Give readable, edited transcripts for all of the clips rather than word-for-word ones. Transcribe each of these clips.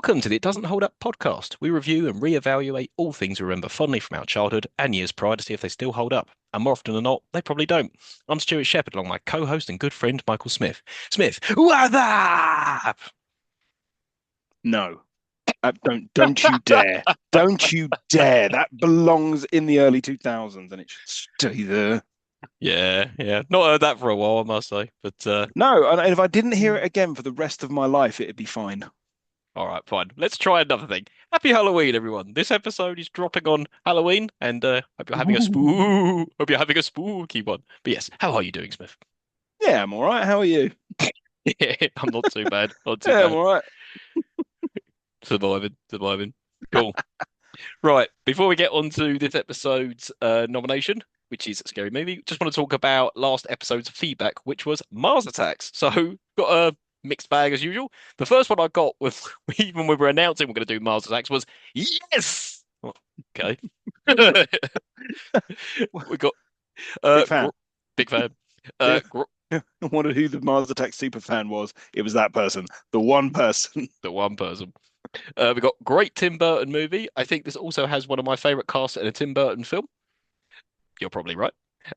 Welcome to the It Doesn't Hold Up podcast. We review and reevaluate all things we remember fondly from our childhood and years prior to see if they still hold up. And more often than not, they probably don't. I'm Stuart Shepherd, along with my co-host and good friend Michael Smith. Smith, what's up? No, don't you dare. Don't you dare. That belongs in the early 2000s and it should stay there. Yeah. Not heard that for a while, I must say. But No, and if I didn't hear it again for the rest of my life, it'd be fine. all right, fine. Let's try another thing. Happy Halloween, everyone. This episode is dropping on Halloween, and hope you're having a hope you're having a spooky one. But yes, how are you doing, Smith? Yeah, I'm all right. How are you? Yeah, I'm not too bad. Not too Yeah, I'm bad. all right. Surviving. Cool. Right, before we get on to this episode's nomination, which is a scary movie, just want to talk about last episode's feedback, which was Mars Attacks. So, got a mixed bag as usual. The first one I got was, even when we were announcing we're going to do Mars Attacks, was yes! Oh, okay. We got Big fan. big fan. Yeah. Gr I wondered who the Mars Attack super fan was. It was that person, the one person. the one person. We got great Tim Burton movie. I think this also has one of my favorite casts in a Tim Burton film. You're probably right.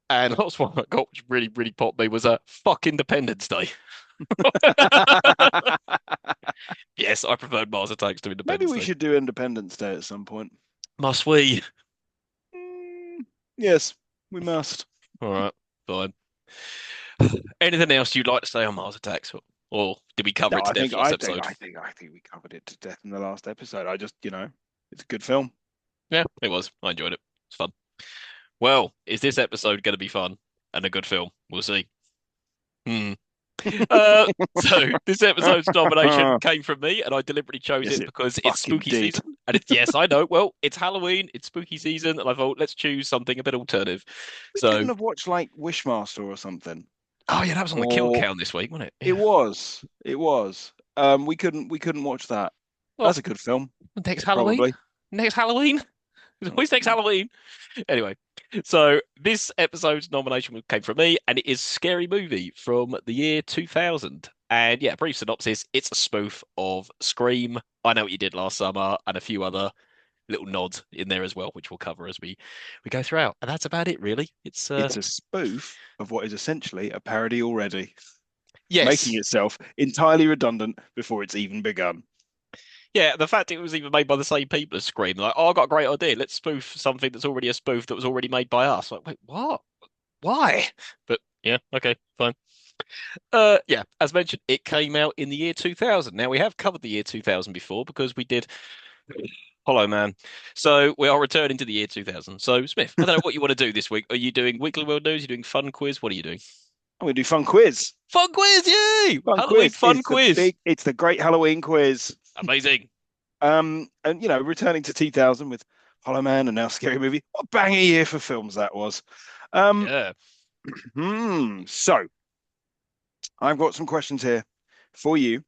And last one I got, which really popped me, was a fuck Independence Day. Yes, I preferred Mars Attacks to Maybe Independence we Day. should do Independence Day at some point. Must we? Yes, we must. All right, fine. Anything else you'd like to say on Mars Attacks, or did we cover No, it to I death think last I think episode? I think we covered it to death in the last episode. It's a good film. Yeah, it was. I enjoyed it. It's fun. Well, is this episode going to be fun and a good film? We'll see. Hmm. So this episode's nomination came from me, and I deliberately chose Yes, it it because it's fucking spooky did. season. And it's yes, I know. Well, it's Halloween, it's spooky season, and I thought let's choose something a bit alternative. We So, couldn't have watched like Wishmaster or something. oh yeah, that was on the kill Or count this week, wasn't it? it Yeah. was. It was. We couldn't watch that. Well, That's a good film, next Halloween. probably. Next Halloween. It's always next Halloween. Anyway, so this episode's nomination came from me, and it is Scary Movie from the year 2000. And yeah, brief synopsis: it's a spoof of Scream, I Know What You Did Last Summer, and a few other little nods in there as well, which we'll cover as we go throughout. And that's about it, really. It's It's a spoof of what is essentially a parody already, making yes, itself entirely redundant before it's even begun. yeah. The fact it was even made by the same people as Scream, like, oh, I got a great idea. Let's spoof something that's already a spoof that was already made by us. Like, wait, what? Why? But yeah, okay, fine. Yeah, as mentioned, it came out in the year 2000. Now we have covered the year 2000 before because we did Hollow Man. So we are returning to the year 2000. So Smith, I don't know what you want to do this week. Are you doing Weekly World News? Are you doing Fun Quiz? What are you doing? I'm gonna do fun quiz. Fun Quiz, yay! Fun Halloween quiz. Fun Quiz. It's the great Halloween quiz. Amazing. And returning to 2000 with Hollow Man and now Scary Movie. What a banger year for films that was. Um, Yeah. so I've got some questions here for you,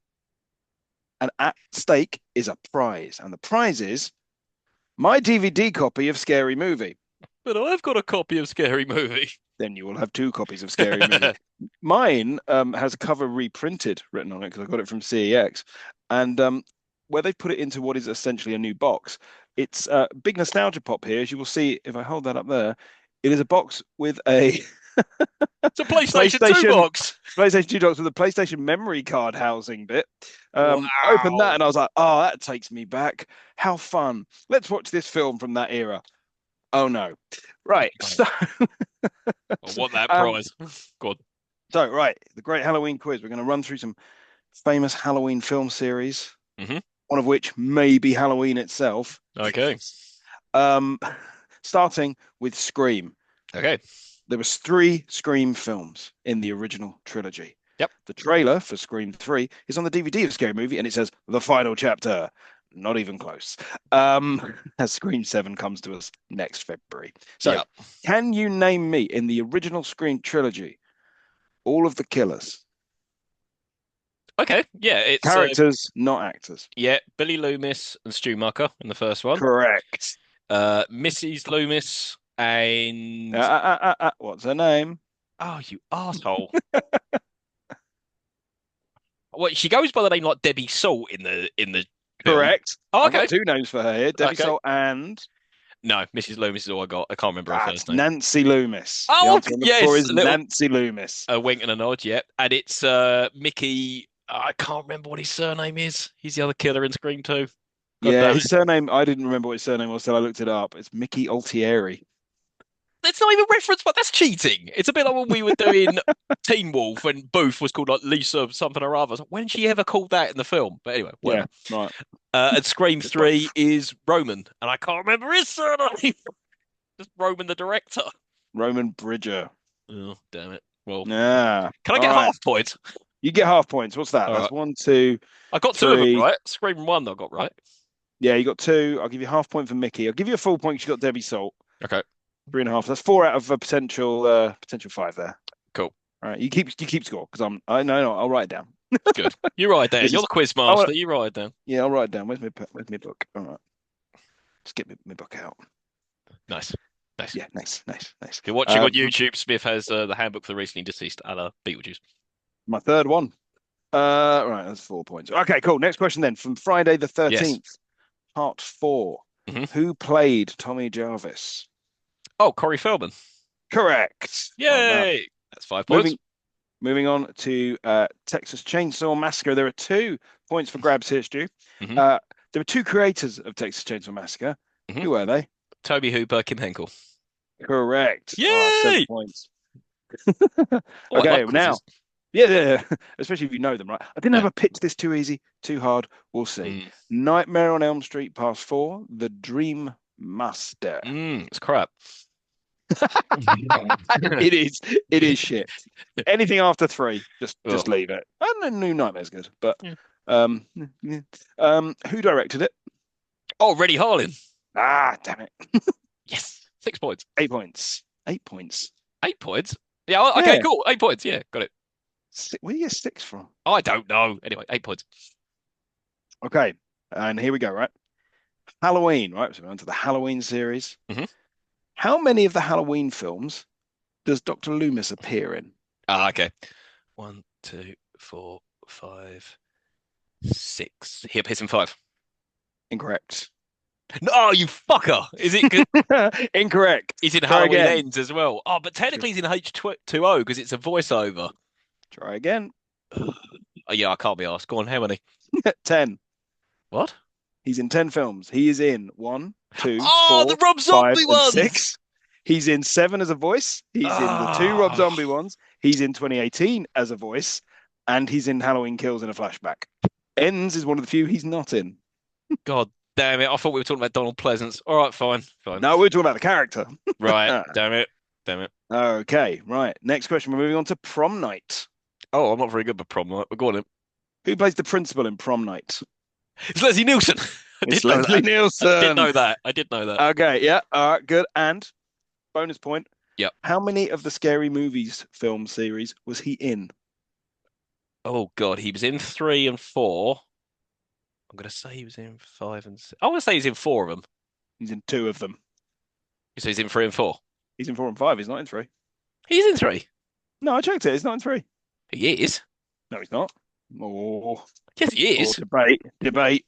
and at stake is a prize, and the prize is my DVD copy of Scary Movie. But I've got a copy of Scary Movie. Then you will have two copies of Scary Movie. Mine has a cover reprinted written on it because I got it from CEX, and where they put it into what is essentially a new box. It's a big nostalgia pop here, as you will see if I hold that up there. It is a box with a It's a PlayStation 2 PlayStation box. PlayStation 2 docs with a PlayStation memory card housing bit. Opened that Wow. and I was like, oh, that takes me back. How fun. Let's watch this film from that era. Oh no. Right. So, I want that um, prize. God. right, the great Halloween quiz. We're going to run through some famous Halloween film series, Hmm. one of which may be Halloween itself. Okay. Um, starting with Scream. Okay. There was three Scream films in the original trilogy. Yep. The trailer for Scream 3 is on the DVD of Scary Movie and it says the final chapter. Not even close. As Scream 7 comes to us next February. So, Yep. can you name me in the original Scream trilogy all of the killers? Okay. Yeah. It's Characters, not actors. yeah, Billy Loomis and Stu Mucker in the first one. Correct. Mrs. Loomis and What's her name? oh, you asshole. Well, she goes by the name like Debbie Salt in the film. Correct. Oh, I've got okay. two names for her here. Debbie Okay. Salt and No, Mrs. Loomis is all I got. I can't remember her that's first name. Nancy Loomis. The Oh, answer I'm looking for yes, is Nancy Loomis. a wink and a nod. Yep, and it's Mickey. I can't remember what his surname is. He's the other killer in Scream 2. God Yeah, damn his it! surname, I didn't remember what his surname was till I looked it up. It's Mickey Altieri. It's not even referenced, but that's cheating. It's a bit like when we were doing Teen Wolf and Booth was called like Lisa something or other. When she ever called that in the film? But anyway, Yeah, whatever. right. And Scream 3 is Roman, and I can't remember his surname. Just Roman, the director. Roman Bridger. Oh, damn it. Well, Yeah. can I All get right. half points? You get half points. What's that? All That's right. one, two, I got two of them three. right. Scream 1 I got right. Yeah, you got two. I'll give you half point for Mickey. I'll give you a full point 'cause you got Debbie Salt. Okay, 3.5. That's four out of a potential five there. cool. All right. You keep score because I know, no, I'll write it down. Good. You write down. This You're is the quiz I master. You write it down. yeah, I'll write it down. Where's my book? All right. Just get my book out. Nice. Nice. Yeah, nice. If you're watching on YouTube, Smith has the handbook for the recently deceased a la Beetlejuice. My third one. Right, that's 4 points. Okay, cool. Next question then. From Friday the 13th, part 4. Mhm. Who played Tommy Jarvis? Oh, Corey Feldman. Correct. Well done. Yay! That's 5 points. Moving on to Texas Chainsaw Massacre. There are 2 points for grabs here, Stu. Mhm. There were 2 creators of Texas Chainsaw Massacre. Mhm. Who were they? Toby Hooper, Kim Henkel. Correct. Yay! All right, 7 points. Oh, I Okay, like now, quizzes. yeah, especially if you know them, right? I didn't have Yeah. a pitch this too easy, too hard. We'll see. Nightmare on Elm Street, Part 4, The Dream Master. It's crap. It is shit. Anything after 3, just Ugh. leave it. And then New Nightmare's good, but Yeah. who directed it? Oh, Reddy Harlin. Ah, damn it. Yes. 6 points. 8 points. 8 points. 8 points? Yeah, okay, Yeah. cool. 8 points. Yeah, got it. Where do you get 6 from? I don't know. Anyway, 8 points. Okay, and here we go, right? Halloween, right? So we're on to the Halloween series. Mhm. How many of the Halloween films does Dr. Loomis appear in? Ah, okay. 1, 2, 4, 5, 6. He appears in 5. Incorrect. No, you fucker! Is it good? Incorrect. He's in Try Halloween again. Ends as well. Oh, but technically he's in H2O because it's a voiceover. Try again. Oh, yeah, I can't be asked. Go on, how many? 10. What? He's in 10 films. He is in 1, 2, Oh, 4, the Rob 5, Zombie and ones! 6. He's in 7 as a voice. He's in the 2 Rob Ah. Zombie ones. He's in 2018 as a voice. And he's in Halloween Kills in a flashback. Ends is one of the few he's not in. God damn it. I thought we were talking about Donald Pleasance. All right, fine. No, we're talking about the character. Right, damn it. Okay, right. Next question. We're moving on to Prom Night. Oh, I'm not very good with prom night, but go on then. Who plays the principal in Prom Night? It's Leslie Nielsen. I It's did know Leslie that. Nielsen. I did know that. I did know that. Okay, yeah. All right, good. And bonus point. Yep. How many of the Scary Movies film series was he in? Oh, God. He was in 3 and 4. I'm going to say he was in 5 and 6. I want to say he's in 4 of them. He's in 2 of them. So he's in 3 and 4. He's in 4 and 5. He's not in 3. He's in 3. No, I checked it. He's not in 3. He is. No, he's not. Oh, Yes, he is. debate. Yeah,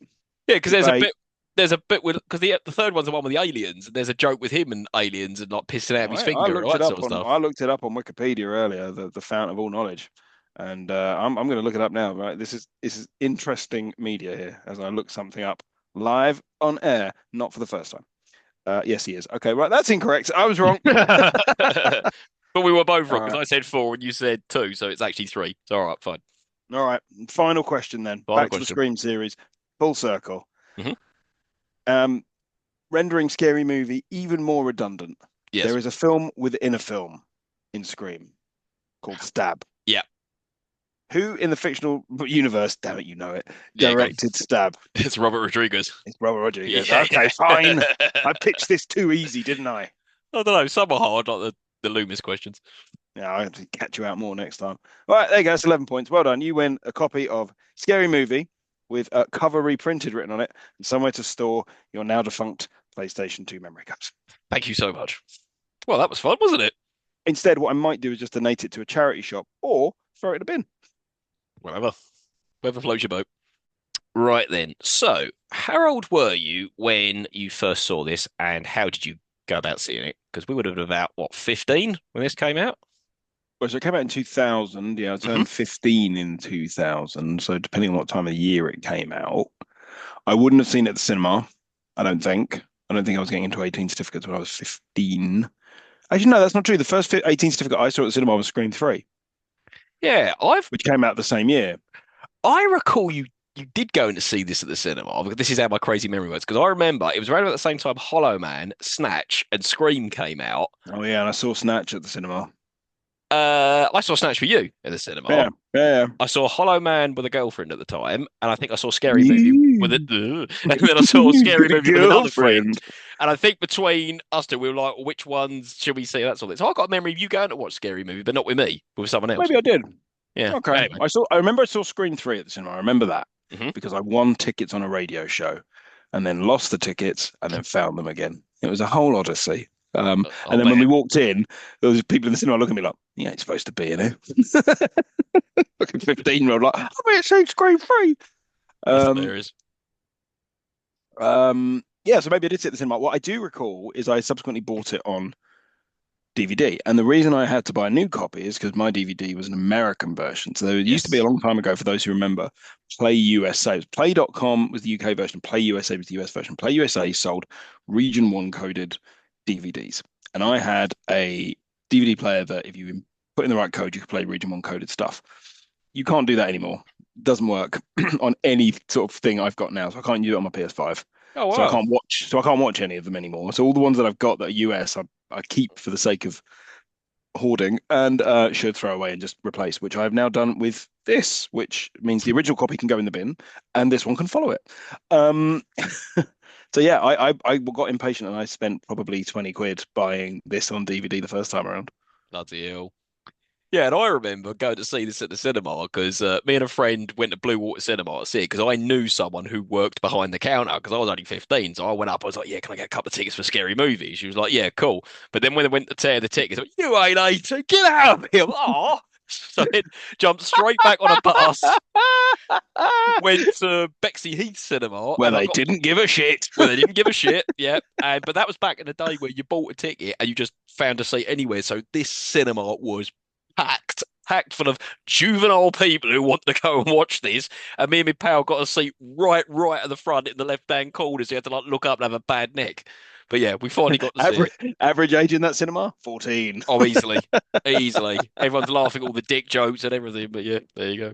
because there's a Debate. bit. There's a bit with because the third one's the one with the aliens, and there's a joke with him and aliens and like pissing out of his I finger and all looked that it sort up of on stuff. I looked it up on Wikipedia earlier, the fount of all knowledge, and I'm going to look it up now. Right, this is interesting media here as I look something up live on air, not for the first time. Yes, he is. Okay, right, that's incorrect. I was wrong. But we were both wrong All because right. I said 4 and you said 2, so it's actually 3. So all right, fine. All right, final question then. Final Back to the question. Scream series, full circle. Mhm. Rendering Scary Movie even more redundant. Yes. There is a film within a film in Scream called Stab. Yeah. Who in the fictional universe, damn it, you know it, Yeah, go on. directed Stab? It's Robert Rodriguez. It's Robert Rodriguez. Yeah, Okay, yeah. fine. I pitched this too easy, didn't I? I don't know. Some are hard, like the Loomis questions. Yeah, I have to catch you out more next time. All right, there you go. It's 11 points. Well done. You win a copy of Scary Movie with a cover reprinted written on it and somewhere to store your now defunct PlayStation 2 memory cards. Thank you so much. Well, that was fun, wasn't it? Instead, what I might do is just donate it to a charity shop or throw it in a bin. Whatever. Whatever floats your boat. Right then. So, how old were you when you first saw this, and how did you go about seeing it? Because we would have been about, what, 15 when this came out? Well, so it came out in 2000. Yeah, I Hmm. turned 15 in 2000. So depending on what time of the year it came out, I wouldn't have seen it at the cinema. I don't think. I don't think I was getting into 18 certificates when I was 15. Actually, no, that's not true. The first 18 certificate I saw at the cinema was Scream 3, Yeah, which came out the same year. I recall you did go in to see this at the cinema. Because this is how my crazy memory works. Because I remember it was around about the same time Hollow Man, Snatch, and Scream came out. Oh yeah, and I saw Snatch at the cinema. I saw Snatch for You at the cinema. Yeah, yeah. I saw Hollow Man with a girlfriend at the time, and I think I saw Scary Movie with it, You, and then I saw you've Scary got a Movie with another friend. girlfriend. And I think between us two, we were like, which ones should we see? That sort of thing. So I got a memory of you going to watch Scary Movie, but not with me, but with someone else. Maybe I did. Yeah. Okay. Anyway. I remember I saw Screen 3 at the cinema. I remember that Hmm. because I won tickets on a radio show and then lost the tickets and then found them again. It was a whole odyssey. I'll And then when we bet. walked in, there was people in the cinema looking at me like, "You ain't supposed to be in here." Fucking 15-year-old like, "I'm here seeing Screen 3." That's Um, hilarious. yeah, so maybe I did see it at the cinema. What I do recall is I subsequently bought it on DVD. And the reason I had to buy a new copy is because my DVD was an American version. So there used to be a Yes. long time ago, for those who remember, Play USA. Play.com was the UK version, Play USA was the US version. Play USA sold Region 1 coded DVDs. And I had a DVD player that if you put in the right code, you could play Region 1 coded stuff. You can't do that anymore. It doesn't work on any sort of thing I've got now. So I can't use it on my PS5. Oh So I wow. can't watch. So I can't watch any of them anymore. So all the ones that I've got that are US, I keep for the sake of hoarding and should throw away and just replace, which I've now done with this, which means the original copy can go in the bin and this one can follow it. Um, so yeah, I got impatient and I spent probably 20 quid buying this on DVD the first time around. Bloody hell. Yeah, and I remember going to see this at the cinema because me and a friend went to Blue Water Cinema to see it because I knew someone who worked behind the counter because I was only 15. So I went up, I was like, yeah, can I get a couple of tickets for Scary Movie? She was like, yeah, cool. But then when they went to tear the tickets, I went, you ain't 18, get out of here. Oh. So then jumped straight back on a bus, went to Bexley Heath Cinema, Where and I they got didn't give a shit. where they didn't give a shit. Yeah. And but that was back in the day where you bought a ticket and you just found a seat anywhere. So this cinema was packed full of juvenile people who want to go and watch this. And me and my pal got a seat right at the front in the left-hand corner, so you had to like look up and have a bad neck. But yeah, we finally got to see it. Average age in that cinema, 14. Oh, easily. Everyone's laughing at all the dick jokes and everything. But yeah, there you go.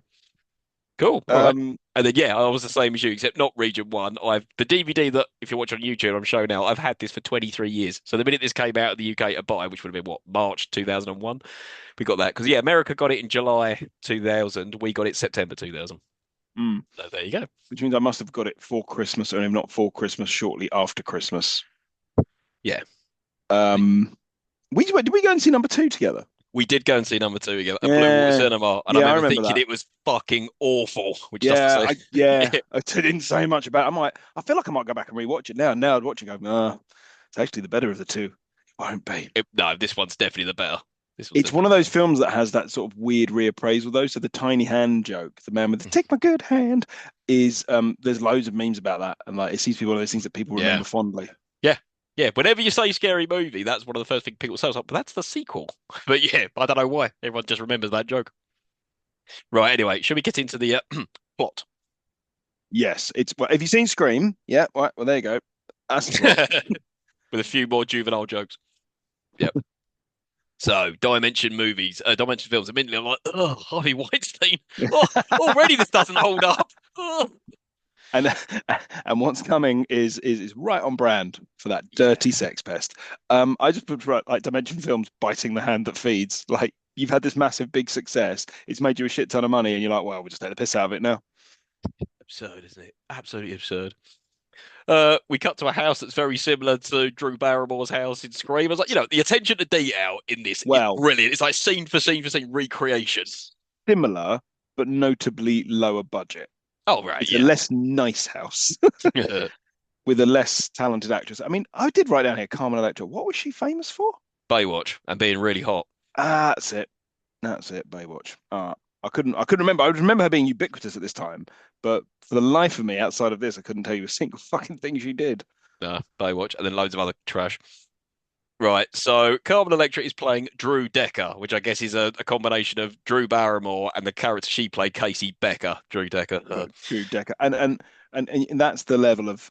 Cool. All right. Um, And then yeah, I was the same as you, except not Region One. I've the DVD that if you watch on YouTube, I'm showing now. I've had this for 23 years. So the minute this came out of the UK to buy, which would have been what March 2001, we got that because yeah, America got it in July 2000. We got it September 2000. mm, So there you go. which means I must have got it for Christmas, and if not for Christmas, shortly after Christmas. Yeah, Um, did we go and see number two together? we did go and see number two again at Blue Water Yeah, Cinema, and I yeah, I remember remember thinking that. it was fucking awful, which doesn't say. Yeah. I didn't say much about it. I feel like I might go back and rewatch it now. Now I'd watch it and go, nah, it's actually the better of the two. It won't be. No, this one's definitely the better. This one's It's one definitely of the those better. films that has that sort of weird reappraisal though. So the tiny hand joke, the man with the take my good hand is there's loads of memes about that. And like it seems to be one of those things that people Yeah. remember fondly. Yeah. Yeah. Whenever you say scary movie, that's one of the first things people say. I was like, but that's the sequel. But yeah, I don't know why. Everyone just remembers that joke. Right. Anyway, should we get into the plot? Yes, it's well, have you seen Scream? Yeah, right, well there you go. That's the plot. With a few more juvenile jokes. Yep. So, Dimension movies, Dimension films. Immediately, I'm like, oh, Harvey Weinstein. Oh, already this doesn't hold up. Oh. And and what's coming is right on brand for that Yeah. dirty sex pest. I just put like Dimension Films biting the hand that feeds. Like you've had this massive big success, it's made you a shit ton of money, and you're like, well, we'll just take the piss out of it now. Absurd, isn't it? Absolutely absurd. We cut to a house that's very similar to Drew Barrymore's house in Scream. I was like, the attention to detail in this is Well, brilliant. It's like scene for scene for scene recreation. similar but notably lower budget. Oh, right, It's a yeah. less nice house with a less talented actress. I mean, I did write down here Carmen Electra. What was she famous for? Baywatch and being really hot. Ah, that's it. That's it. Baywatch. Ah. I couldn't remember. I would remember her being ubiquitous at this time, but for the life of me, outside of this, I couldn't tell you a single fucking thing she did. No, Baywatch, and then loads of other trash. Right, so Carmen Electra is playing Drew Decker, which I guess is a combination of Drew Barrymore and the character she played, Casey Becker. Drew Decker. Drew Decker, and that's the level of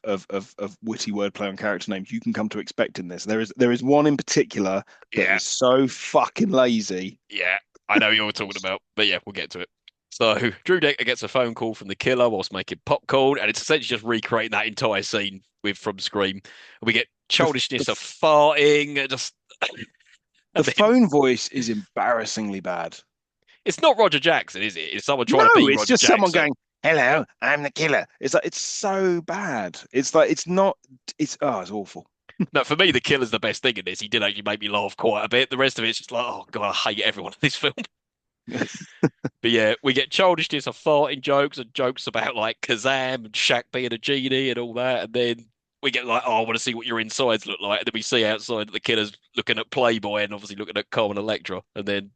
witty wordplay on character names you can come to expect in this. There is one in particular that Yeah, is so fucking lazy. yeah, I know you're talking about, but yeah, we'll get to it. So Drew Decker gets a phone call from the killer whilst making popcorn, and it's essentially just recreating that entire scene with from Scream. And we get The childishness of the, farting, just the and then phone voice is embarrassingly bad. it's not Roger Jackson, is it? It's someone trying No, to be it's Roger just someone Jackson. going, "Hello, I'm the killer." It's like it's so bad. It's like it's not. It's awful. No, for me, the killer's the best thing in this. He did actually make me laugh quite a bit. The rest of it's just like, oh god, I hate everyone in this film. But yeah, we get childishness of farting jokes and jokes about like Kazam and Shaq being a genie and all that, and then we get like, oh, I want to see what your insides look like, and then we see outside that the killer's looking at Playboy and obviously looking at Carmen Electra, and then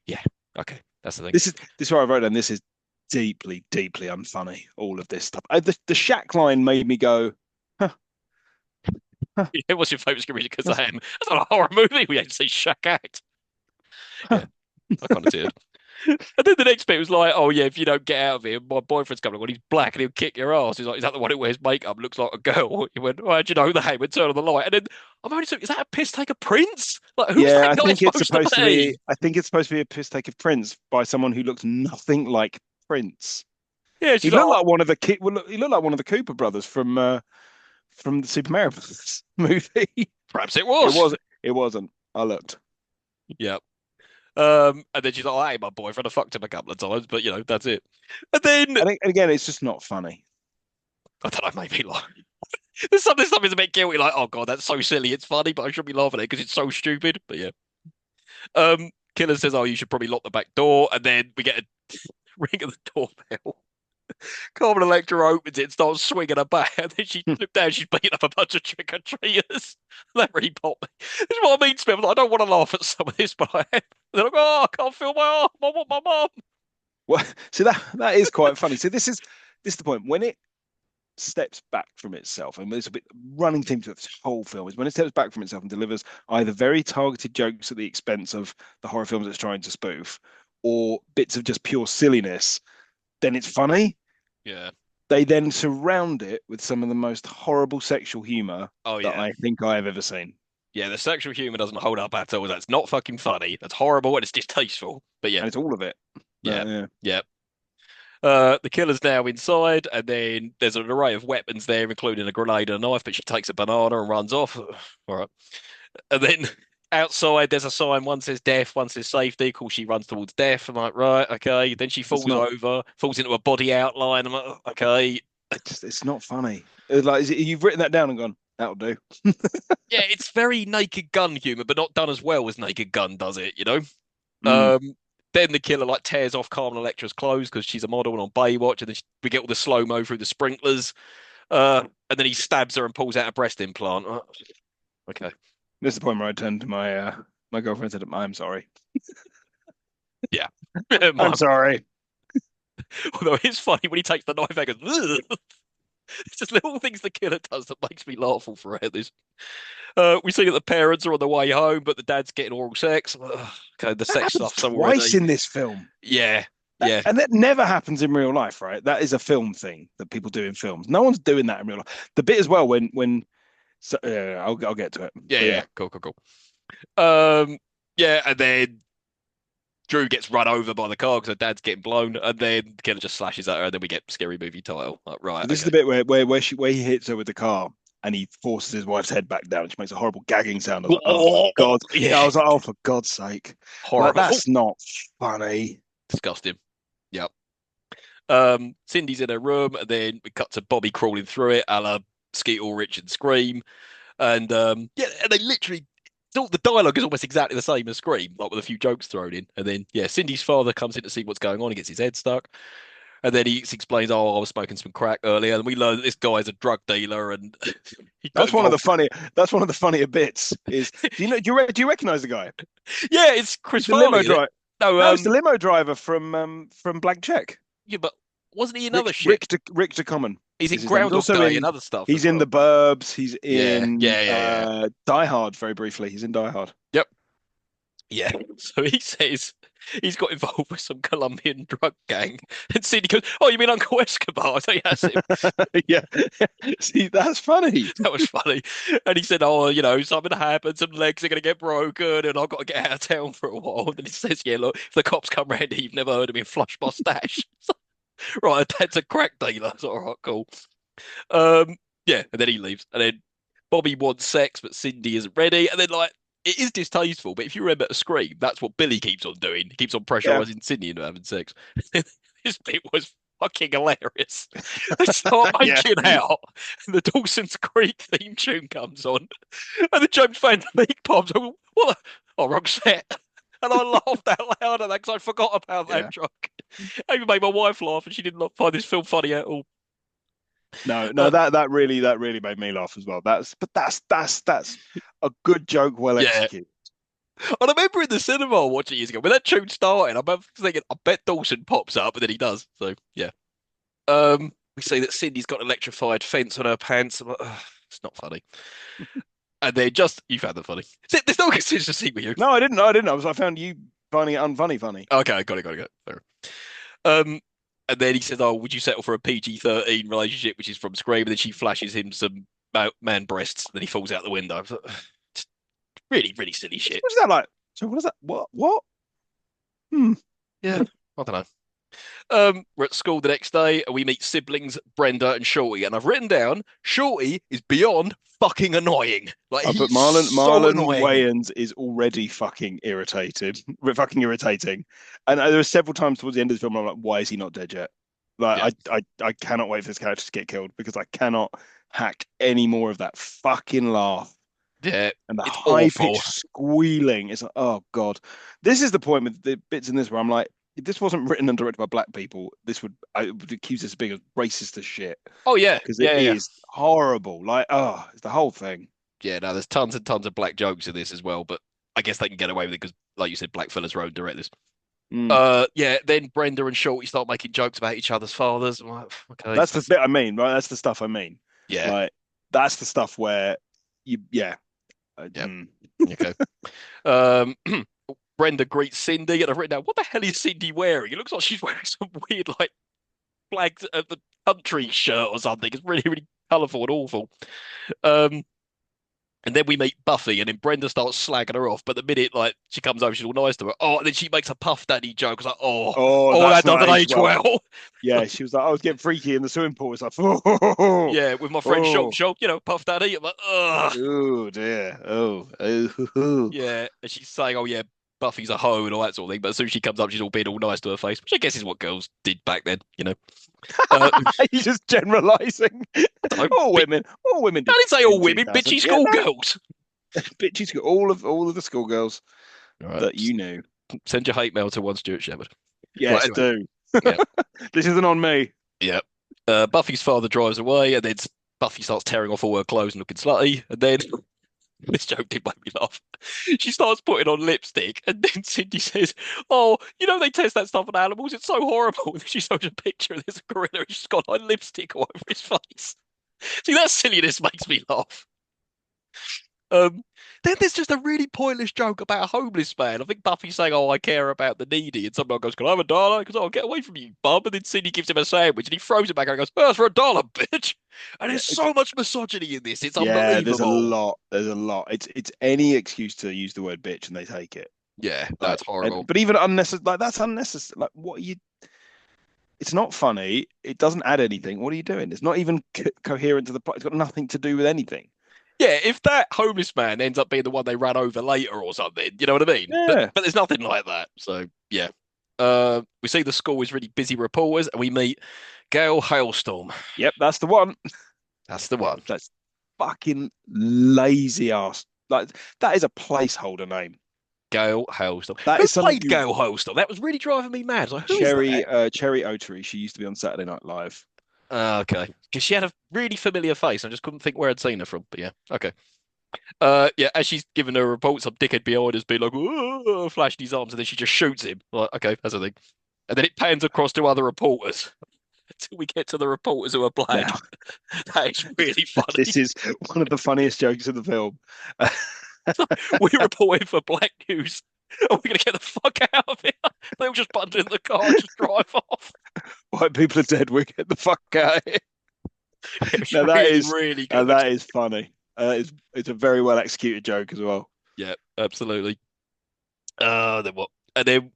yeah, okay, that's the thing. This is where I wrote down. This is deeply, deeply unfunny. All of this stuff. The Shack line made me go, huh, huh, Yeah, what's your favorite screen that's, Kazam? That's not a horror movie. We had to say Shaq act. huh. Yeah, I kind of did. And then the next bit was like, oh yeah, if you don't get out of here, my boyfriend's coming. When he's black and he'll kick your ass. He's like, is that the one who wears makeup? Looks like a girl. He went, oh, how'd you know that? He went, turn on the light. And then I'm only saying, is that a piss take a Prince? Like, who's Yeah, that guy supposed to be? I think it's supposed to be a piss take of Prince by someone who looks nothing like Prince. Yeah, He she's like, looked oh, like one of the he looked like one of the Cooper brothers from the Super Mario Brothers movie. perhaps it It was. was it wasn't. I looked. Yeah. And then she's like, oh, I ain't my boyfriend. I fucked him a couple of times, but you know, that's it. And then And again, it's just not funny. I don't know, maybe like there's something a bit guilty, like, oh god, that's so silly, it's funny, but I shouldn't be laughing at it because it's so stupid. But yeah. Killer says, oh, you should probably lock the back door, and then we get a ring at the doorbell. Carmen Electra opens it and starts swinging her back, and then she looked down, she's beating up a bunch of trick-or-treaters. That really popped me. This is what I mean, Smith. Like, I don't want to laugh at some of this, but I am. They're like, oh, I can't feel my arm. I want my mum. Well, see that is quite funny. So this is the point when it steps back from itself, and there's a bit running theme to this whole film is when it steps back from itself and delivers either very targeted jokes at the expense of the horror films it's trying to spoof, or bits of just pure silliness. Then it's funny. Yeah. They then surround it with some of the most horrible sexual humor Oh, that yeah. I think I have ever seen. Yeah, the sexual humor doesn't hold up at all. That's not fucking funny. That's horrible and it's distasteful. But yeah, And it's all of it. yeah, Yeah. yeah. The killer's now inside, and then there's an array of weapons there, including a grenade and a knife, but she takes a banana and runs off. All right. And then outside, there's a sign. One says death, one says safety. Of course, she runs towards death. I'm like, right, okay. Then she It's falls not over, falls into a body outline. I'm like, "Oh, okay. it's not funny. It's like you've written that down and gone, that'll do. Yeah, it's very Naked Gun humor, but not done as well as Naked Gun does it, you know? Mm. Then the killer like tears off Carmen Electra's clothes because she's a model and on Baywatch, and then we get all the slow mo through the sprinklers. And then he stabs her and pulls out a breast implant. Okay. This is the point where I turned to my girlfriend and said, I'm sorry. Yeah. I'm sorry. Although it's funny when he takes the knife out and goes, "Ugh." It's just little things the killer does that makes me laugh all throughout this. We see that the parents are on the way home, but the dad's getting oral sex. Ugh, okay, the That sex happens stuff's twice already. in this film. Yeah. Yeah. And that never happens in real life, right? That is a film thing that people do in films. No one's doing that in real life. The bit as well when so, I'll get to it. Yeah. But Yeah. yeah, Cool. Cool. Cool. Yeah. And then Drew gets run over by the car because her dad's getting blown, and then the killer just slashes at her, and then we get scary movie title. Like, right, so this is okay. the bit where he hits her with the car and he forces his wife's head back down and she makes a horrible gagging sound. I was like, oh for God. Yeah, I Yeah, was like, oh for God's sake. Like horrible, that's not funny. disgusting. Yep. Cindy's in her room, and then we cut to Bobby crawling through it, a la Skeet Ulrich and Scream, and yeah, and they literally. All the dialogue is almost exactly the same as Scream, like with a few jokes thrown in. And then, yeah, Cindy's father comes in to see what's going on. He gets his head stuck. And then he explains, "Oh, I was smoking some crack earlier," and we learn that this guy's a drug dealer, and he got That's one of the involved. funny. That's one of the funnier bits. Is do you know? Do you recognize the guy? Yeah, it's Chris The limo Farley, isn't it? driver. No, No, it's the limo driver from Blank Check. yeah, but wasn't he in Rick other shit? Rick De, Rick DeCommon He's is in his name. He's Groundhog also Day and in other stuff as he's in well. The Burbs. He's Yeah, in yeah, yeah, yeah. Die Hard very briefly. He's in Die Hard. Yep. Yeah. So he says he's got involved with some Colombian drug gang. And Cindy goes, "Oh, you mean Uncle Escobar?" I say, "Yes, him." Yeah. See, that's funny. That was funny. And he said, "Oh, something happened. Some legs are going to get broken, and I've got to get out of town for a while." And then he says, "Yeah, look, if the cops come round here, you've never heard of me, flush mustache." Right, dad's a crack dealer. It's all right, cool. Yeah, and then he leaves. And then Bobby wants sex, but Cindy isn't ready. And then like it is distasteful, but if you remember a Scream, that's what Billy keeps on doing. He keeps on Yeah. pressurizing Cindy into having sex. This bit was fucking hilarious. They start Yeah. making out, and the Dawson's Creek theme tune comes on, and the James Van League pops. I go, what? Oh, wrong set. And I laughed out loud at that because I forgot about that Yeah. joke. I even made my wife laugh, and she did not find this film funny at all. No, that really made me laugh as well. That's a good joke, well Yeah. executed. And I remember in the cinema watching it years ago when that tune started. I remember thinking, I bet Dawson pops up, and then he does. So yeah. We see that Cindy's got an electrified fence on her pants. I'm like, "Ugh, it's not funny." And then just you found that funny. There's no consistency with you. No, I didn't. I didn't. I found you finding it unfunny, funny. Okay, got it. Fair. Um, and then he says, "Oh, would you settle for a PG-13 relationship?" Which is from Scream. And then she flashes him some man breasts. And then he falls out the window. I was like, really, really silly shit. What's that like? So what is that? What? Hmm. Yeah, I don't know. We're at school the next day and we meet siblings Brenda and Shorty. And I've written down Shorty is beyond fucking annoying. Like But he's Marlon so Marlon annoying. Wayans is already fucking irritated, fucking irritating. And there were several times towards the end of the film I'm like, why is he not dead yet? Yeah, Like I cannot wait for this character to get killed because I cannot hack any more of that fucking laugh yeah, and the it's high awful. pitched squealing. It's like, oh God. This is the point with the bits in this where I'm like, if this wasn't written and directed by black people, I would accuse this of being as racist as shit Oh yeah, because it yeah. is horrible. Like, oh, it's the whole thing. Yeah, no, there's tons and tons of black jokes in this as well, but I guess they can get away with it because, like you said, black fellas are own directors. Mm. Yeah, then Brenda and Shorty start making jokes about each other's fathers. I'm like, okay, That's the bit I mean, right? That's the stuff I mean. yeah, Like, that's the stuff where yeah. yeah, okay. Um, Brenda greets Cindy, and I've written down, what the hell is Cindy wearing? It looks like she's wearing some weird, like, flags of the country shirt or something. It's really, really colourful and awful. Um, and then we meet Buffy, and then Brenda starts slagging her off. But the minute like she comes over, she's all nice to her. Oh, and then she makes a Puff Daddy joke. It's like, Oh, that that's not doesn't aged age well. well. Yeah, she was like, I was getting freaky in the swimming pool. It's like, oh, Yeah, with my friend oh, Shock, Puff Daddy. I'm like, ugh. oh dear, oh. Yeah, and she's saying, oh yeah, Buffy's a hoe and all that sort of thing. But as soon as she comes up, she's all being all nice to her face, which I guess is what girls did back then. Uh, You're just generalizing. don't, All women I did didn't say all in women, 2000. bitchy Yeah, no, schoolgirls. bitches got all of the schoolgirls All right, that you knew. send your hate mail to one Stuart Shepherd. Right, Yes, anyway, do. yeah, This isn't on me. yeah. Buffy's father drives away, and then Buffy starts tearing off all her clothes and looking slutty, and then this joke did make me laugh. She starts putting on lipstick, and then Cindy says, "Oh, they test that stuff on animals. It's so horrible." And she shows a picture, and there's a gorilla, and she's got like lipstick all over his face. See, that silliness makes me laugh. Um, then there's just a really pointless joke about a homeless man. I think Buffy's saying, "Oh, I care about the needy," and someone goes, "Can I have a dollar?" Because, "Oh, get away from you, bum!" And then Cindy gives him a sandwich, and he throws it back and goes, "Oh, it's for a dollar, bitch!" And Yeah, there's so much misogyny in this; it's yeah, there's a unbelievable. lot. There's a lot. It's any excuse to use the word bitch and they take it. Yeah, Like, that's horrible. but even unnecessary, like that's unnecessary. Like, what are you? It's not funny. It doesn't add anything. What are you doing? It's not even coherent to the plot. It's got nothing to do with anything. Yeah, if that homeless man ends up being the one they ran over later or something, you know what I mean? But Yeah. but there's nothing like that. So yeah. We see the school is really busy reporters, and we meet Gail Hailstorm. Yep, that's the one. That's the one. That's fucking lazy ass. Like that is a placeholder name. Gail Hailstorm. That Who is something played you Gail Hailstorm? That was really driving me mad. Like, who's that? Cherry Otary. She used to be on Saturday Night Live. Okay. Because she had a really familiar face. I just couldn't think where I'd seen her from. But yeah, okay. Yeah, as she's giving her report, some dickhead behind us being like, "Whoa," flashing his arms, and then she just shoots him. Like, okay, that's a thing. And then it pans across to other reporters until we get to the reporters who are black. Now, That is really funny. this is one of the funniest jokes of the film. So we're reporting for black news. Are we gonna get the fuck out of here? They'll just bundle in the car and just drive off. White people are dead. We get the fuck out of here. It's Now really, really good. that is funny. It's a very well executed joke as well. Yeah, absolutely. Then what? And then,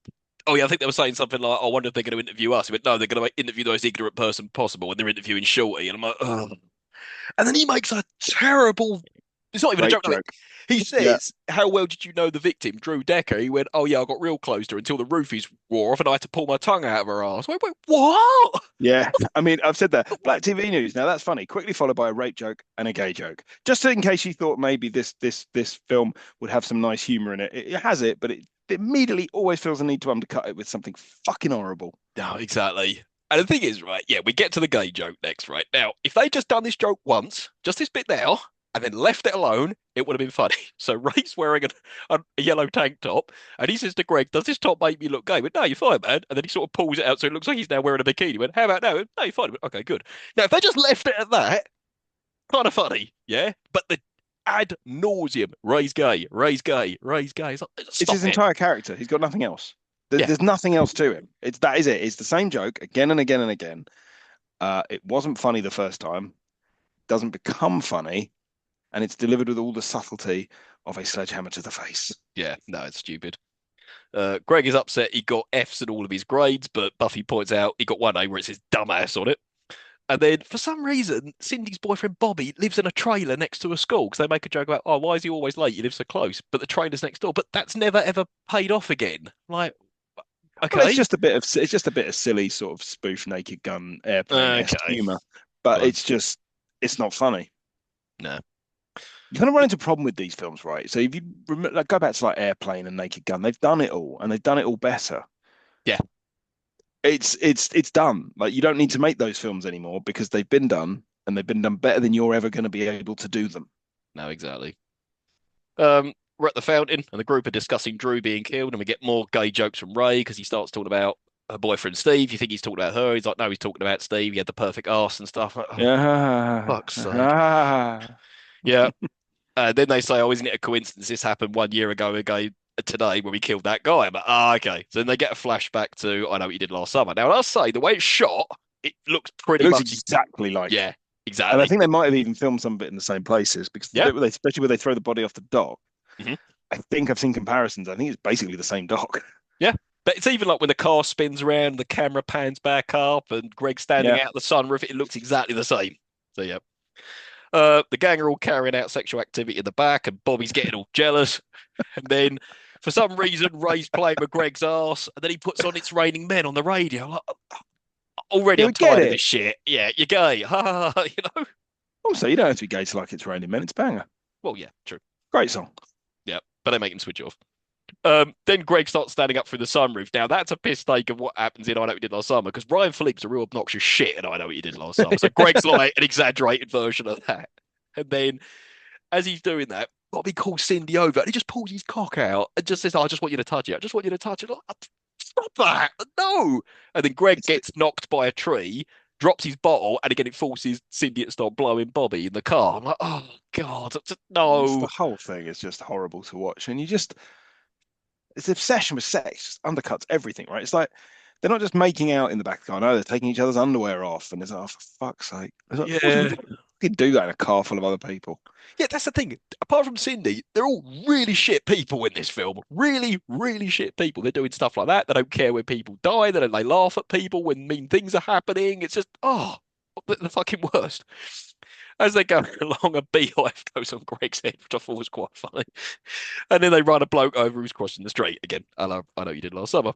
oh yeah, I think they were saying something like, "I wonder if they're going to interview us." He went, "No, they're going to interview the most ignorant person possible," and they're interviewing Shorty. And I'm like, oh. And then he makes a terrible. It's not even a Rape joke. No, joke. he Yeah, says, "How well did you know the victim, Drew Decker?" He went, "Oh yeah, I got real close to her until the roofies wore off, and I had to pull my tongue out of her ass." Wait, what? yeah. I mean, I've said that. Black TV news. Now that's funny. Quickly followed by a rape joke and a gay joke. Just in case you thought maybe this film would have some nice humor in it. It has it, but it immediately always feels a need to undercut it with something fucking horrible. No, exactly. And the thing is, right, yeah, we get to the gay joke next, right? Now, if they just done this joke once, just this bit now, and then left it alone, it would have been funny. So Ray's wearing a yellow tank top, and he says to Greg, "Does this top make me look gay?" But no, you're fine, man. And then he sort of pulls it out so it looks like he's now wearing a bikini. He went, "How about now?" No, you're fine. Went, okay, good. Now, if they just left it at that, kind of funny, yeah? But the ad nauseum, Ray's gay, Ray's gay, Ray's gay. It's like, It's his stop it. entire character. He's got nothing else. Yeah, There's nothing else to him. It's that is it. It's the same joke again and again and again. It wasn't funny the first time. Doesn't become funny, and it's delivered with all the subtlety of a sledgehammer to the face. yeah, no, it's stupid. Greg is upset he got Fs in all of his grades, but Buffy points out he got one A where it says dumbass on it. And then for some reason, Cindy's boyfriend Bobby lives in a trailer next to a school because they make a joke about, oh, why is he always late? He lives so close. But the trailer's next door. But that's never ever paid off again. Like, Well, okay, it's just a bit of silly sort of spoof Naked Gun airplane-esque okay, humor, but fine. it's not funny. No, You kind of run into a problem with these films, right? So if you like, go back to like Airplane and Naked Gun, they've done it all, and they've done it all better. yeah, It's done. Like you don't need to make those films anymore because they've been done, and they've been done better than you're ever going to be able to do them. no, exactly. We're at the fountain, and the group are discussing Drew being killed, and we get more gay jokes from Ray because he starts talking about her boyfriend Steve. You think he's talking about her? He's like, no, he's talking about Steve. He had the perfect arse and stuff. Like, oh, Yeah. fuck's sake. Yeah. Then they say, oh, isn't it a coincidence this happened 1 year ago today when we killed that guy? I'm like, ah, okay. So then they get a flashback to, I know what you did last summer. Now, I'll say the way it's shot, it looks It pretty looks much, exactly like it. yeah, And I exactly. think they might have even filmed some of it in the same places because Yeah. especially where they throw the body off the dock. Hmm. I think I've seen comparisons. I think it's basically the same dock. Yeah. But it's even like when the car spins around, the camera pans back up, and Greg's standing Yeah. out the sunroof, it looks exactly the same. So, yeah. The gang are all carrying out sexual activity in the back, and Bobby's getting all jealous. And then, for some reason, Ray's playing with Greg's ass, and then he puts on "It's Raining Men" on the radio. Like, already, Yeah, I'm we get tired of it. this shit. Yeah, you're gay. Ha ha ha. You know? Also, you don't have to be gay to like It's Raining Men. It's banger. Well, yeah, true. Great song. Yeah, but they make him switch off. Then Greg starts standing up through the sunroof. Now that's a piss take of what happens in I Know What You Did Last Summer because Ryan Phillippe's a real obnoxious shit and I Know What You Did Last Summer. So Greg's like an exaggerated version of that. And then as he's doing that, Bobby calls Cindy over and he just pulls his cock out and just says, oh, "I just want you to touch it. I just want you to touch it." Like, stop that! No. And then Greg It's the, gets knocked by a tree, drops his bottle, and again it forces Cindy to start blowing Bobby in the car. I'm like, oh God, it's the no. whole thing is just horrible to watch, and it's the obsession with sex just undercuts everything, right? It's like they're not just making out in the back of the car, no, they're taking each other's underwear off, and it's like, oh, for fuck's sake, it's like, of course you Yeah. can do that in a car full of other people. Yeah, that's the thing. Apart from Cindy, they're all really shit people in this film. Really, really shit people. They're doing stuff like that. They don't care when people die. They laugh at people when mean things are happening. It's just, oh, the fucking worst. As they go along, a beehive goes on Greg's head, which I thought was quite funny. And then they run a bloke over who's crossing the street. Again, I know you did last summer.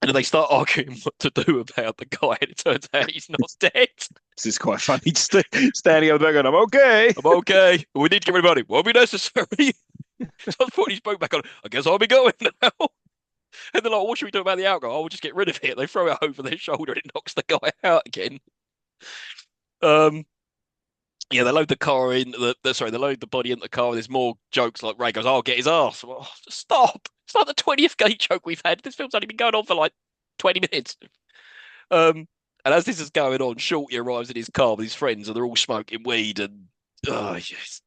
And then they start arguing what to do about the guy, and it turns out he's not dead. This is quite funny, just standing up there going, I'm okay. I'm okay. We need to get rid of him. Won't be necessary. So I thought he spoke back on, I guess I'll be going now. And they're like, what should we do about the alcohol? We'll just get rid of it. They throw it over their shoulder and it knocks the guy out again. Um, Yeah, they load the car in sorry, they load the body in the car, and there's more jokes like Ray goes, "I'll get his ass." Well, stop! It's like the 20th gay joke we've had. This film's only been going on for like 20 minutes. Um, and as this is going on, Shorty arrives in his car with his friends, and they're all smoking weed, and yes,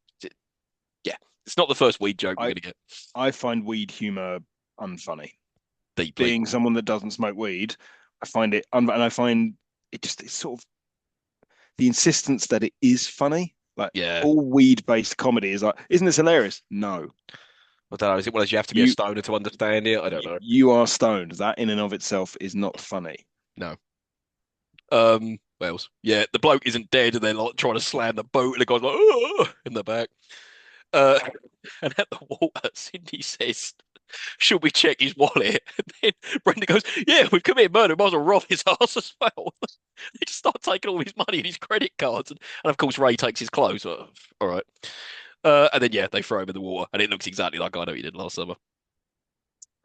yeah, it's not the first weed joke we're I gonna get I find weed humor unfunny. deeply. Being someone that doesn't smoke weed, I find it and I find it's sort of the insistence that it is funny. Like Yeah, all weed-based comedy is like, isn't this hilarious? No. I don't know. Is it one of those you have to be a You stoner to understand it? I don't know. you are stoned. That in and of itself is not funny. No. What else? Yeah, the bloke isn't dead, and they're like trying to slam the boat, and the guy's like, "Oh!" in the back. Uh, and at the water, Cindy says, "Should we check his wallet?" And then Brenda goes, "Yeah, we've committed murder. We might as well rob his ass as well." They just start taking all his money and his credit cards, and of course Ray takes his clothes. All right. And then yeah, they throw him in the water, and it looks exactly like I know you did last summer.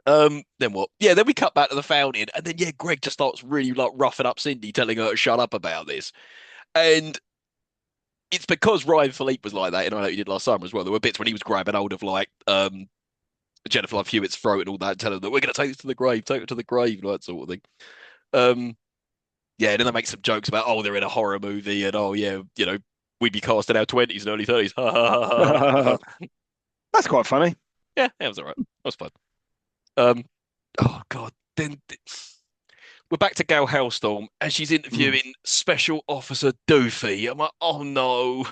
Then what? Yeah, then we cut back to the fountain, and then yeah, Greg just starts really like roughing up Cindy, telling her to shut up about this. And it's because Ryan Philippe was like that, and I know you did last summer as well. There were bits when he was grabbing hold of like Jennifer Love Hewitt's throat and all that, telling her that we're going to take this to the grave, take it to the grave, that sort of thing. Um, yeah, and then they make some jokes about they're in a horror movie, and yeah, we'd be cast in our 20s and early 30s. That's quite funny. Yeah, that was all right. That was fun. Um, oh God, then we're back to Gal Hellstorm, and she's Mm. interviewing Special Officer Doofy. I'm like, oh no,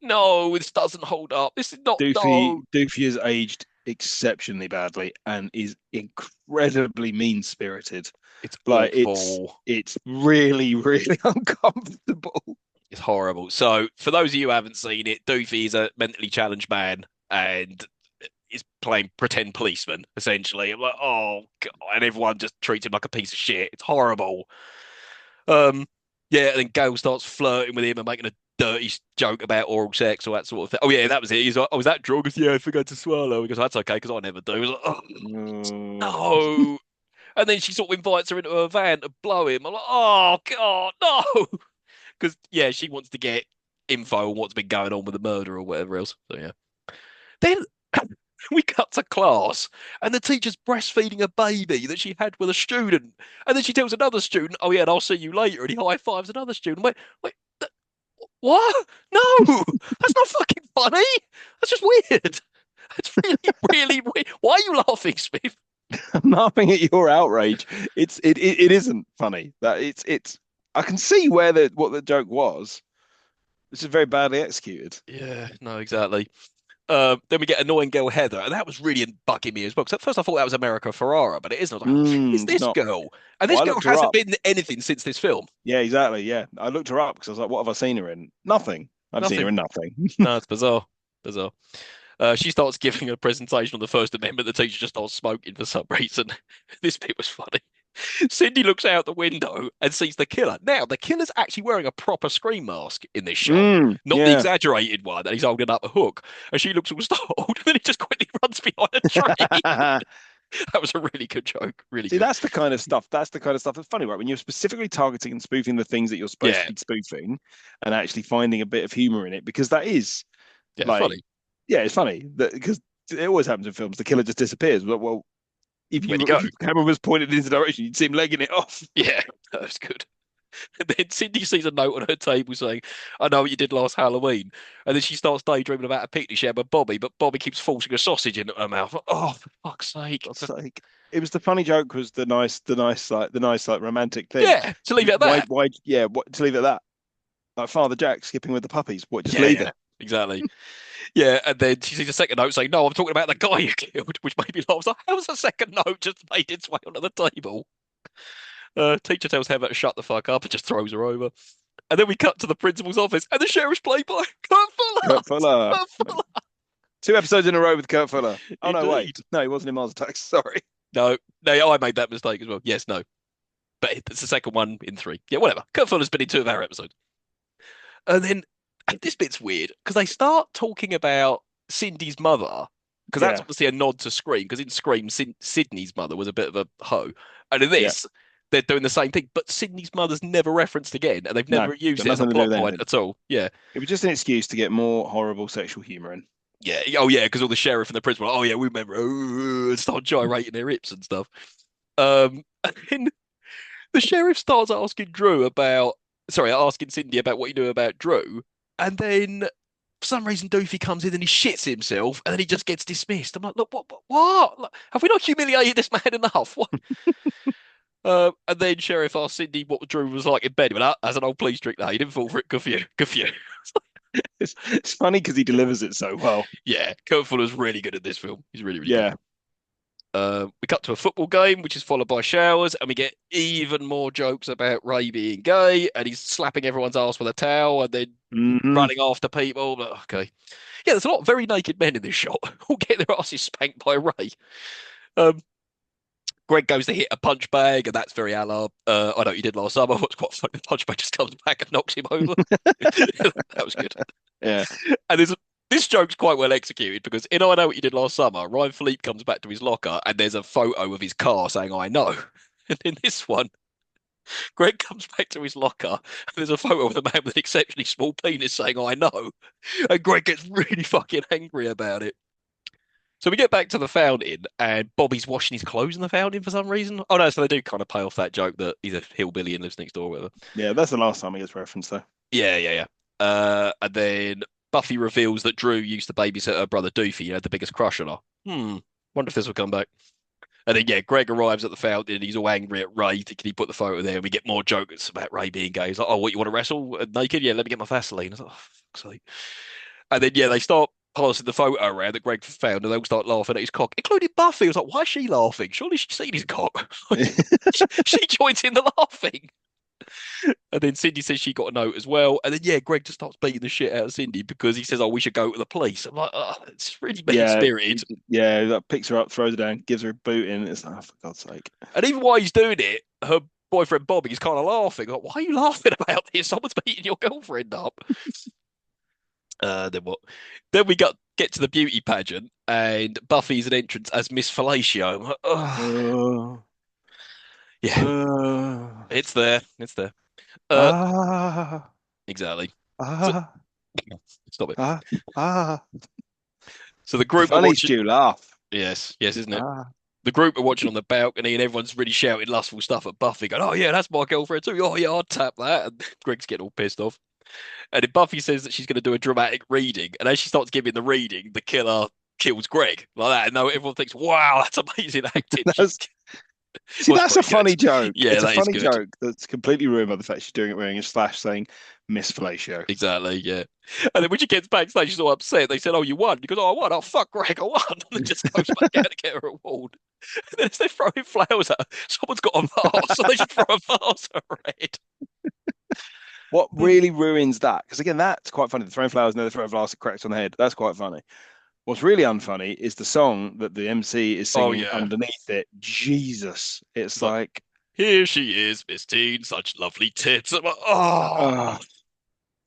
no, this doesn't hold up. This is not no. Doofy has aged exceptionally badly and is incredibly mean-spirited. It's Like awful. it's really, really uncomfortable. It's horrible. So, for those of you who haven't seen it, Doofy is a mentally challenged man and is playing pretend policeman, essentially. I'm like, oh, God. And everyone just treats him like a piece of shit. It's horrible. Um, yeah, and then Gail starts flirting with him and making a dirty joke about oral sex or that sort of thing. Oh, yeah, that was it. He's like, oh, was that drug? I said, yeah, I forgot to swallow. He goes, that's okay, because I never do. I was like, oh, Mm. no. And then she sort of invites her into her van to blow him. I'm like, oh, God, no. Because, yeah, she wants to get info on what's been going on with the murder or whatever else. So, yeah. Then we cut to class, and the teacher's breastfeeding a baby that she had with a student. And then she tells another student, oh, yeah, and I'll see you later. And he high fives another student. Wait, what? No, that's not fucking funny. That's just weird. It's really, really weird. Why are you laughing, Smith? I'm laughing at your outrage. It isn't funny. That it's I can see where the what the joke was. This is very badly executed. Yeah, no, exactly. Then we get annoying girl Heather, and that was really bugging me as well. Because at first I thought that was America Ferrara, but it isn't. I was like, who is It's this not. girl? And Well, this I girl looked her hasn't up. been in anything since this film. Yeah, exactly. Yeah, I looked her up because I was like, what have I seen her in? Nothing. I've seen her Nothing. in nothing. No, it's bizarre. Bizarre. She starts giving a presentation on the First Amendment. The teacher just starts smoking for some reason. This bit was funny. Cindy looks out the window and sees the killer. Now, the killer's actually wearing a proper scream mask in this shot, not the Yeah. exaggerated one that he's holding up a hook. And she looks all startled, and then he just quickly runs behind a tree. That was a really good joke. Really See, good. that's the kind of stuff. That's the kind of stuff that's funny, right? When you're specifically targeting and spoofing the things that you're supposed Yeah, to be spoofing, and actually finding a bit of humor in it, because that is yeah, it's like, funny. yeah, it's funny that because it always happens in films. The killer just disappears. But well, Where'd he if go? the camera was pointed in his direction, you'd see him legging it off. Yeah, that was good. And then Cindy sees a note on her table saying, I know what you did last Halloween. And then she starts daydreaming about a picnic she had with Bobby, but Bobby keeps forcing a sausage into her mouth. Oh, for fuck's sake. God's sake. It was the funny joke was the nice like romantic thing. Yeah, to leave it at that. Yeah, what to leave it at that? Like Father Jack skipping with the puppies. What, just Yeah, leave yeah, it? exactly. Yeah, and then she sees a second note saying, no, I'm talking about the guy you killed, which made me laugh. I was like, how was the second note just made its way onto the table? Teacher tells Heather to shut the fuck up and just throws her over. And then we cut to the principal's office, and the sheriff's played by Kurt Fuller. Kurt Fuller. Kurt Fuller. 2 episodes in a row with Kurt Fuller. Oh no, wait. Indeed. No, he wasn't in Mars Attacks. Sorry. No, no, I made that mistake as well. Yes, no. But it's the second one in three. Yeah, whatever. Kurt Fuller's been in two of our episodes. And then this bit's weird because they start talking about Cindy's mother, because that's Yeah, obviously a nod to Scream, because in Scream, Sydney's mother was a bit of a hoe. And in yeah. this, they're doing the same thing. But Sydney's mother's never referenced again, and they've No, never used got it as a nothing to do plot with point anything. at all. Yeah, It was just an excuse to get more horrible sexual humor in. yeah. Oh, yeah, because all the sheriff and the principal, oh yeah, we remember, and start gyrating their hips and stuff. And then the sheriff starts asking Drew about, sorry, asking Cindy about what you knew about Drew, and then for some reason Doofy comes in and he shits himself, and then he just gets dismissed. I'm like, look, what? Like, have we not humiliated this man enough? What? And then Sheriff asked Cindy what Drew was like in bed. He went, as an old police trick, now you didn't fall for it. Good for you. Good for you. It's funny because he delivers it so well. Yeah, Kurt Fuller's really good at this film. He's really, really good. Yeah. We cut to a football game, which is followed by showers, and we get even more jokes about Ray being gay, and he's slapping everyone's ass with a towel, and then Hmm. running after people. But, okay, yeah, there's a lot of very naked men in this shot, all getting their asses spanked by Ray. Um, Greg goes to hit a punch bag, and that's very a la, I know what you did last summer. What's quite funny, the punch bag just comes back and knocks him over. That was good. Yeah. And this joke's quite well executed because in I Know What You Did Last Summer, Ryan Philippe comes back to his locker and there's a photo of his car saying, I know. And in this one, Greg comes back to his locker and there's a photo of the man with an exceptionally small penis saying, I know. And Greg gets really fucking angry about it. So we get back to the fountain and Bobby's washing his clothes in the fountain for some reason. Oh no, so they do kind of pay off that joke that he's a hillbilly and lives next door or whatever. Yeah, that's the last time he gets referenced though. Yeah, yeah, yeah. And then Buffy reveals that Drew used to babysit her brother Doofy and had the biggest crush on her. Wonder if this will come back. And then, yeah, Greg arrives at the fountain and he's all angry at Ray, thinking he put the photo there. And we get more jokes about Ray being gay. He's like, oh, what, you want to wrestle naked? Yeah, let me get my Vaseline. I was like, oh, fuck's sake. And then, yeah, they start passing the photo around that Greg found and they all start laughing at his cock, including Buffy. I was like, why is she laughing? Surely she's seen his cock. She joins in the laughing. And then Cindy says she got a note as well. And then, yeah, Greg just starts beating the shit out of Cindy because he says, oh, we should go to the police. I'm like, oh, it's really mean Yeah, spirited. yeah, that picks her up, throws her down, gives her a boot in. It's like, oh, for God's sake. And even while he's doing it, her boyfriend Bobby is kind of laughing. Like, why are you laughing about this? Someone's beating your girlfriend up. Then what? Then we get to the beauty pageant, and Buffy's an entrance as Miss Fellatio. I'm like, oh, yeah, it's there. It's there. Uh, Ah, exactly. So, ah, stop it. ah, ah. So the group are Funny, watching. Stu, laugh. Yes, yes, isn't it? Ah. The group are watching on the balcony, and everyone's really shouting lustful stuff at Buffy, going, "Oh yeah, that's my girlfriend too. Oh yeah, I'll tap that." And Greg's getting all pissed off. And then Buffy says that she's going to do a dramatic reading, and as she starts giving the reading, the killer kills Greg like that. And now everyone thinks, "Wow, that's amazing acting." That's, see, Was that's a pretty good. funny joke. Yeah, It's a that is funny good. joke that's completely ruined by the fact she's doing it wearing a slash saying Miss Fellatio. Exactly, yeah. And then when she gets backstage, she's all upset. They said, "Oh, you won." He goes, "Oh, I won. Oh, fuck, Greg, I won." And then just goes back out to get her award. And then as they're throwing flowers at her, someone's got a vase, so they should throw a vase at her head. What really ruins that? Because again, that's quite funny. The throwing flowers and then they throw a glass cracked on the head. That's quite funny. What's really unfunny is the song that the MC is Oh, singing yeah. underneath it. Jesus, it's It's like, like, here she is, Miss Teen, such lovely tits. I'm like, oh, oh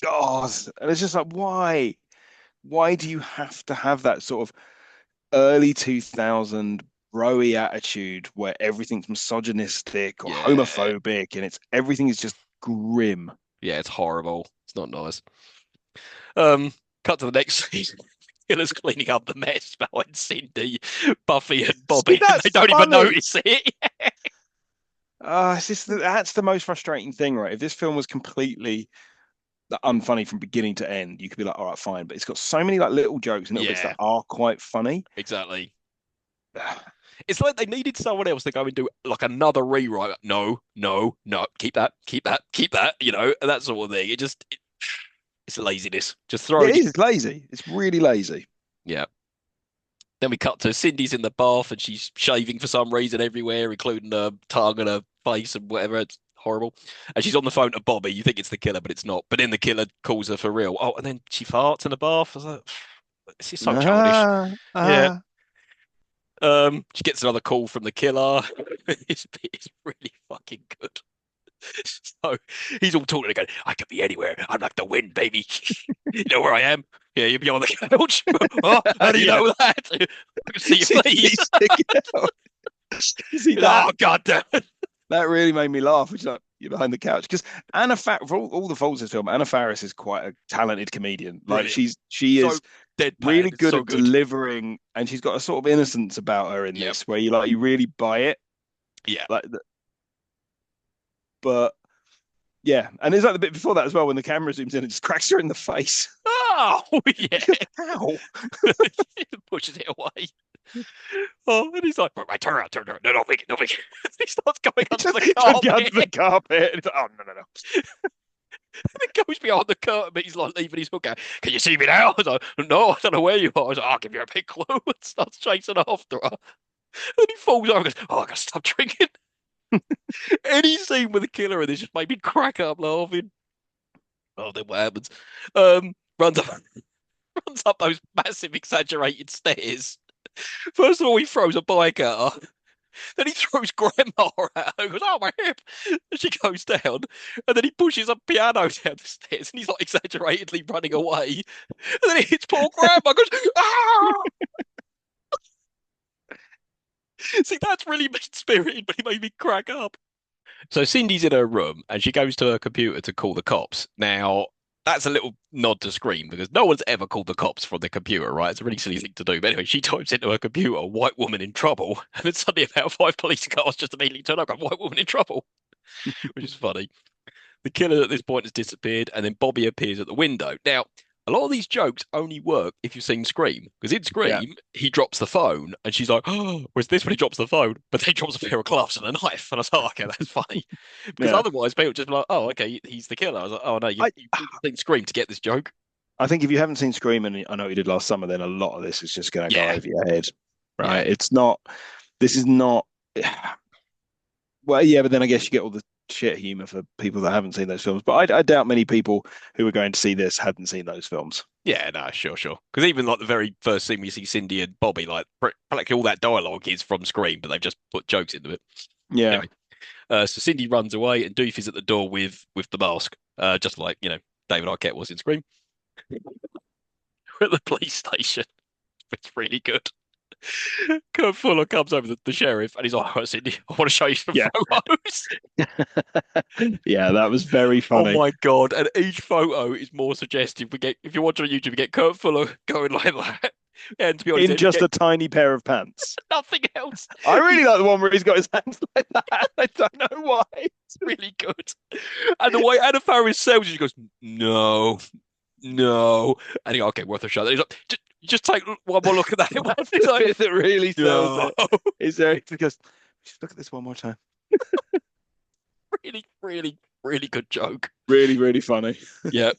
God, and it's just like, why? Why do you have to have that sort of early 2000 broy attitude where everything's misogynistic or yeah. homophobic and it's everything is just grim? Yeah, it's horrible. It's not nice. Um, Cut to the next scene. Killer's cleaning up the mess behind Cindy, Buffy, and See, Bobby, and they that's don't even funny. notice it. It's just that's the most frustrating thing, right? If this film was completely unfunny from beginning to end, you could be like, all right, fine. But it's got so many like little jokes and little bits Yeah, that are quite funny. exactly. It's like they needed someone else to go and do like another rewrite. No, no, no. Keep that, keep that, keep that. And that sort of thing. It's laziness. Just Yeah, throwing it it. is. It's lazy. It's really lazy. Yeah. Then we cut to Cindy's in the bath and she's shaving for some reason everywhere, including her tongue and her face and whatever. It's horrible. And she's on the phone to Bobby. You think it's the killer, but it's not. But then the killer calls her for real. Oh, and then she farts in the bath. I was like, this is so childish. Ah, Yeah. ah. She gets another call from the killer. It's really fucking good. So he's all talking again. I could be anywhere. I'm like the wind, baby. You know where I am? Yeah, you'll be on the couch. Oh, how do you Yeah. know that? I can see your See, feet. he's sticking out. See that? Oh, God damn it. that really made me laugh. Which like you're behind the couch because for all the faults of this film, Anna Faris is quite a talented comedian. Like Brilliant. she So is really deadpan. It's good so at good. delivering, and she's got a sort of innocence about her in Yep. this, where you really buy it. Yeah. Like, but yeah, and there's like the bit before that as well when the camera zooms in and just cracks her in the face. Oh, yeah. How? Pushes it away. Oh, and he's like, right, turn around, turn around. No, no, Vicky, no, Vicky. He starts going He under just the trying to get under carpet. the carpet. And it's like, oh no, no, no. He goes behind the curtain, but he's like leaving his hook out. Can you see me now? I was like, no, I don't know where you are. I was like, I'll give you a big clue. And starts chasing after her. And he falls over and goes, oh, I gotta stop drinking. Any scene with the killer and this just made me crack up laughing. Oh, then what happens? Runs up, runs up those massive exaggerated stairs. First of all, he throws a bike at her. Then he throws grandma at her and goes, oh, my hip. And she goes down. And then he pushes a piano down the stairs and he's like exaggeratedly running away. And then he hits poor grandma, goes, ah! See, that's really mean spirited, but he made me crack up. So Cindy's in her room and she goes to her computer to call the cops. Now, that's a little nod to Scream because no one's ever called the cops from the computer, right? It's a really silly thing to do. But anyway, she types into her computer, white woman in trouble. And then suddenly about five police cars just immediately turn up, going, white woman in trouble, which is funny. The killer at this point has disappeared, and then Bobby appears at the window. Now, a lot of these jokes only work if you've seen Scream, because in Yeah, Scream, he drops the phone, and she's like, "Oh, where's this when he drops the phone?" But then he drops a pair of gloves and a knife, and I was like, oh, "Okay, that's funny," because yeah. otherwise people just be like, "Oh, okay, he's the killer." I was like, "Oh no, I you've seen Scream to get this joke." I think if you haven't seen Scream, and I know you did last summer, then a lot of this is just going to go Yeah, over your head, yeah, right? It's not. This is not. Well, yeah, but then I guess you get all the shit humor for people that haven't seen those films. But I doubt many people who are going to see this hadn't seen those films. yeah. No, sure, sure. Because even like the very first scene we see Cindy and Bobby, like practically all that dialogue is from Scream, but they've just put jokes into it. Yeah, Anyway, so Cindy runs away, and Doofy's at the door with the mask, just like David Arquette was in Scream. We're at the police station. It's really good. Kurt Fuller comes over the sheriff, and he's like, "Oh, Cindy, I want to show you some yeah, photos." yeah. That was very Oh funny. my God! And each photo is more suggestive. We get if you watch on YouTube, you get Kurt Fuller going like that, and to be honest, In you just get a tiny pair of pants. nothing else. I really He's like the one where he's got his hands like that. I don't know why. really good, and the way Anna Faris sells it, she goes, "No, no," and he goes, "Okay, worth a shot." And he's like, just take one more look at that one." That's He's the like, bit that really sells "No." it. Is there because just look at this one more time. Really, really, really good joke. Really, really funny. Yeah.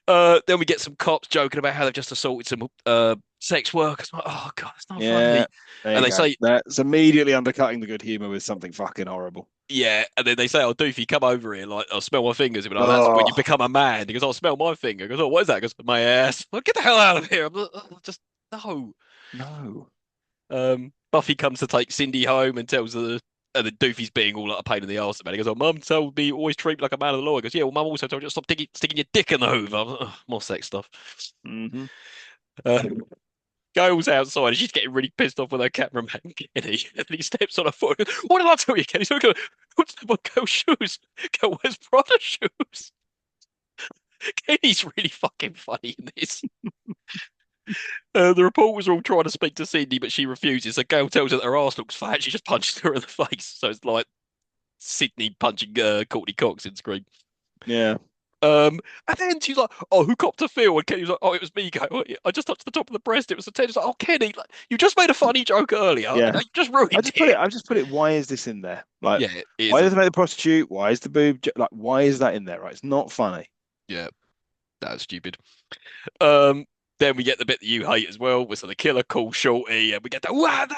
Then we get some cops joking about how they've just assaulted some sex workers. I'm like, oh God, it's not Yeah, funny. there And you they go. say, That's immediately undercutting the good humor with something fucking horrible. yeah, and then they say, oh, Doofy, come over here, like, I'll smell my fingers. But like, that's when you Oh become a man. He goes, I'll smell my finger. He goes, oh, what is that? He goes, my ass. Like, get the hell out of here. I'm like, oh, just no. no. Buffy comes to take Cindy home and tells her, and then Doofy's being all like a pain in the arse about it. He goes, oh, Mum told me always treat me like a man of the law. He goes, yeah, well, Mum also told you to stop sticking your dick in the Hoover. I'm like, oh, more sex stuff. Hmm. Uh, Gail's outside and she's getting really pissed off with her cameraman, Kenny. And he steps on her foot. And goes, what did I tell you, Kenny? So go, what's the girl's shoes? Go, where's Prada shoes? Kenny's really fucking funny in this. The reporters are all trying to speak to Cindy, but she refuses. So Gail tells her that her ass looks fat. She just punches her in the face. So it's like Sydney punching Courtney Cox in Scream. Yeah. And then she's like, "Oh, who copped a feel?" And Kenny's like, "Oh, it was me." Go, I just touched the top of the breast. It was the ten. It's like, "Oh, Kenny, like, you just made a funny joke earlier. Yeah. You just ruined it." I just put it. Why is this in there? Like, Yeah, it is why a does it make the prostitute? Why is the boob? Like, why is that in there? Right? It's not funny. yeah, that's stupid. Um, then we get the bit that you hate as well, with the killer calls Shorty, and we get the wada,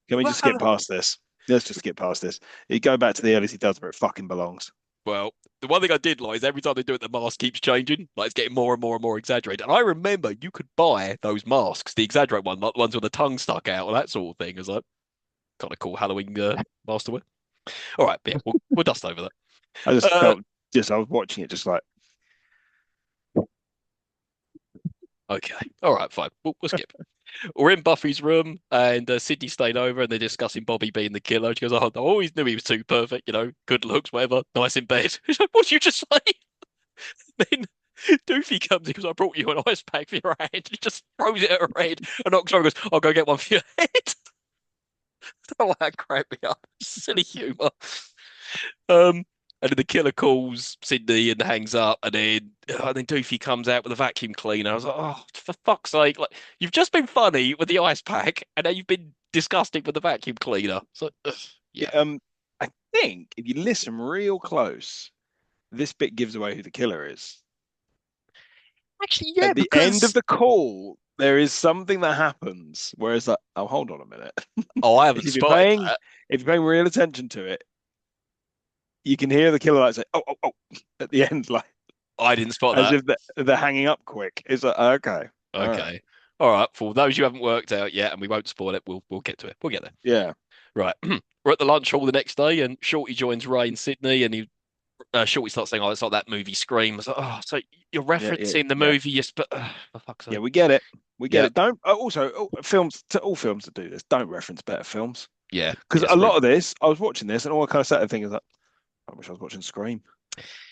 Can we just skip wada. past this? Let's just skip past this. You go back to the earliest he does where it fucking belongs. Well, the one thing I did like is every time they do it, the mask keeps changing. Like it's getting more and more and more exaggerated. And I remember you could buy those masks, the exaggerate one, like the ones with the tongue stuck out, or that sort of thing. As like kind of cool Halloween mask to wear. All right, yeah, we'll dust over that. I just Uh, felt I was watching it just like, Okay. All right, fine. We'll skip. We're in Buffy's room, and Sydney stayed over, and they're discussing Bobby being the killer. She goes, "Oh, I always knew he was too perfect. Good looks, whatever. Nice in bed." She's like, "What did you just say?" Then Doofy comes in because I brought you an ice pack for your hand. He just throws it at her head and knocks her over and goes, "I'll go get one for your head." Oh, that cracked me up. Silly humour. Um, and then the killer calls Sydney and hangs up, and then Doofy comes out with a vacuum cleaner. I was like, "Oh, for fuck's sake! Like you've just been funny with the ice pack, and now you've been disgusting with the vacuum cleaner." So, Yeah, yeah. I think if you listen real close, this bit gives away who the killer is. Actually, yeah, At the end of because the call, there is something that happens where it's like, oh, hold on a minute. I haven't If you're spotted paying, that. if you're paying real attention to it, you can hear the killer like say, oh, oh, oh, at the end, like I didn't spot as that. if they're hanging up quick. It's like, okay, all right, Okay. All right. For those you haven't worked out yet, and we won't spoil it, we'll get to it. We'll get there. yeah, Right. We're at the lunch hall the next day, and Shorty joins Ray and Sydney, and Shorty starts saying, "Oh, it's like that movie Scream." I was like, "Oh, so you're yeah, yeah, referencing the yeah, movie, yes, but for fuck's yeah. sake." We get Yeah. it. Don't also films to all films that do this. Don't reference better films Yeah. because Yeah. a Scream. lot of this, I was watching this, and all I kind of sat there thinking is like, I wish I was watching Scream.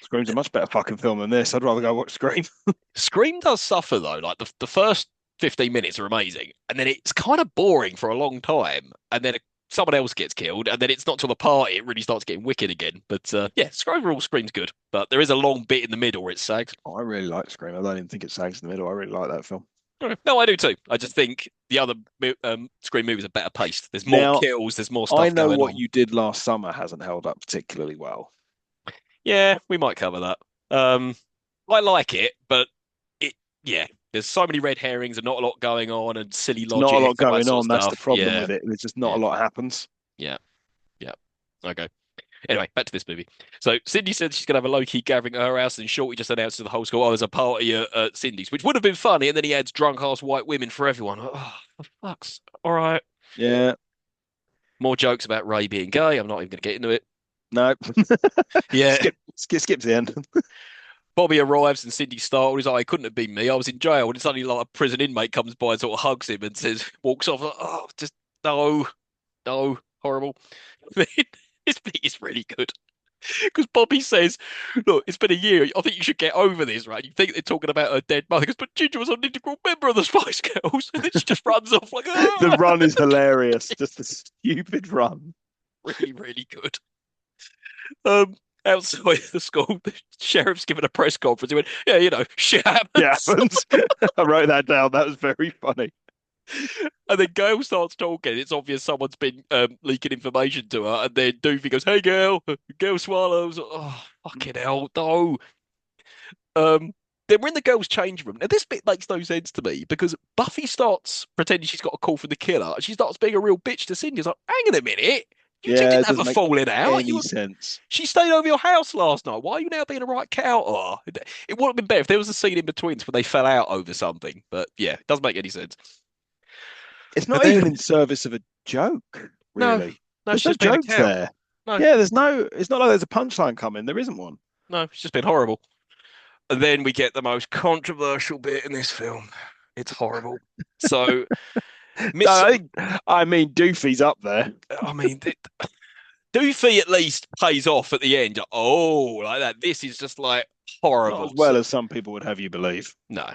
Scream's a much better fucking film than this. I'd rather go watch Scream. Scream does suffer though. Like the first 15 minutes are amazing, and then it's kind of boring for a long time, and then someone else gets killed, and then it's not till the party it really starts getting wicked again. But yeah, overall Scream's good, but there is a long bit in the middle where it sags. Oh, I really like Scream. I don't even think it sags in the middle. I really like that film. Okay. No, I do too. I just think the other Scream movies are better paced. There's more Now, kills, there's more I stuff know going what on. you did last summer hasn't held up particularly well. Yeah, we might cover that. Um, I like it, but it, yeah, there's so many red herrings and not a lot going on and silly There's not a logic lot and all that going sort of on. That's the stuff. problem Yeah, with it. There's just not yeah, a lot happens. yeah, yeah. Okay. Anyway, back to this movie. So Cindy said she's gonna have a low-key gathering at her house, and Shorty just announced to the whole school, "Oh, there's a party at Cindy's," which would have been funny. And then he adds drunk-ass white women for everyone. Oh, for fuck's. All right. Yeah, More jokes about Ray being gay. I'm not even gonna get into it. no. Yeah. Skip to the end. Bobby arrives and Cindy's startled. He's like, "It couldn't have been me. I was in jail." And suddenly, like a prison inmate comes by and sort of hugs him and says, walks off. Like, oh, just no, no, horrible. This bit is really good because Bobby says, "Look, it's been a year. I think you should get over this, right?" You think they're talking about her dead mother, because but Ginger was an integral member of the Spice Girls, and then she just runs off like, The ah! run is hilarious. Just the stupid run. Really, really good. Um, Outside the school, the sheriff's given a press conference. He went, "Yeah, shit Yeah, happens." happens. I wrote that down. That was very funny. And then Gail starts talking. It's obvious someone's been leaking information to her. And then Doofy goes, "Hey, Gail." Gail swallows. Oh, fucking hell, no. Then we're in the girls' change room. Now, this bit makes no sense to me because Buffy starts pretending she's got a call from the killer. And she starts being a real bitch to Cindy. It's like, hang on a minute. You two Yeah, didn't it have a doesn't make falling out. any sense. She stayed over your house last night. Why are you now being a right cow? Oh, it would have been better if there was a scene in between when they fell out over something. But yeah, it doesn't make any sense. It's And not even then, in service of a joke, no, really. no, There's she's no just being a jokes cow. there. No, Yeah, there's no. It's not like there's a punchline coming. There isn't one. no, it's just been horrible. And then we get the most controversial bit in this film. It's horrible. So, No, Miss, I mean, Doofy's up there. I mean, Doofy at least pays off at the end. Oh, like that. This is just like Not as horrible. well as some people would have you believe. No.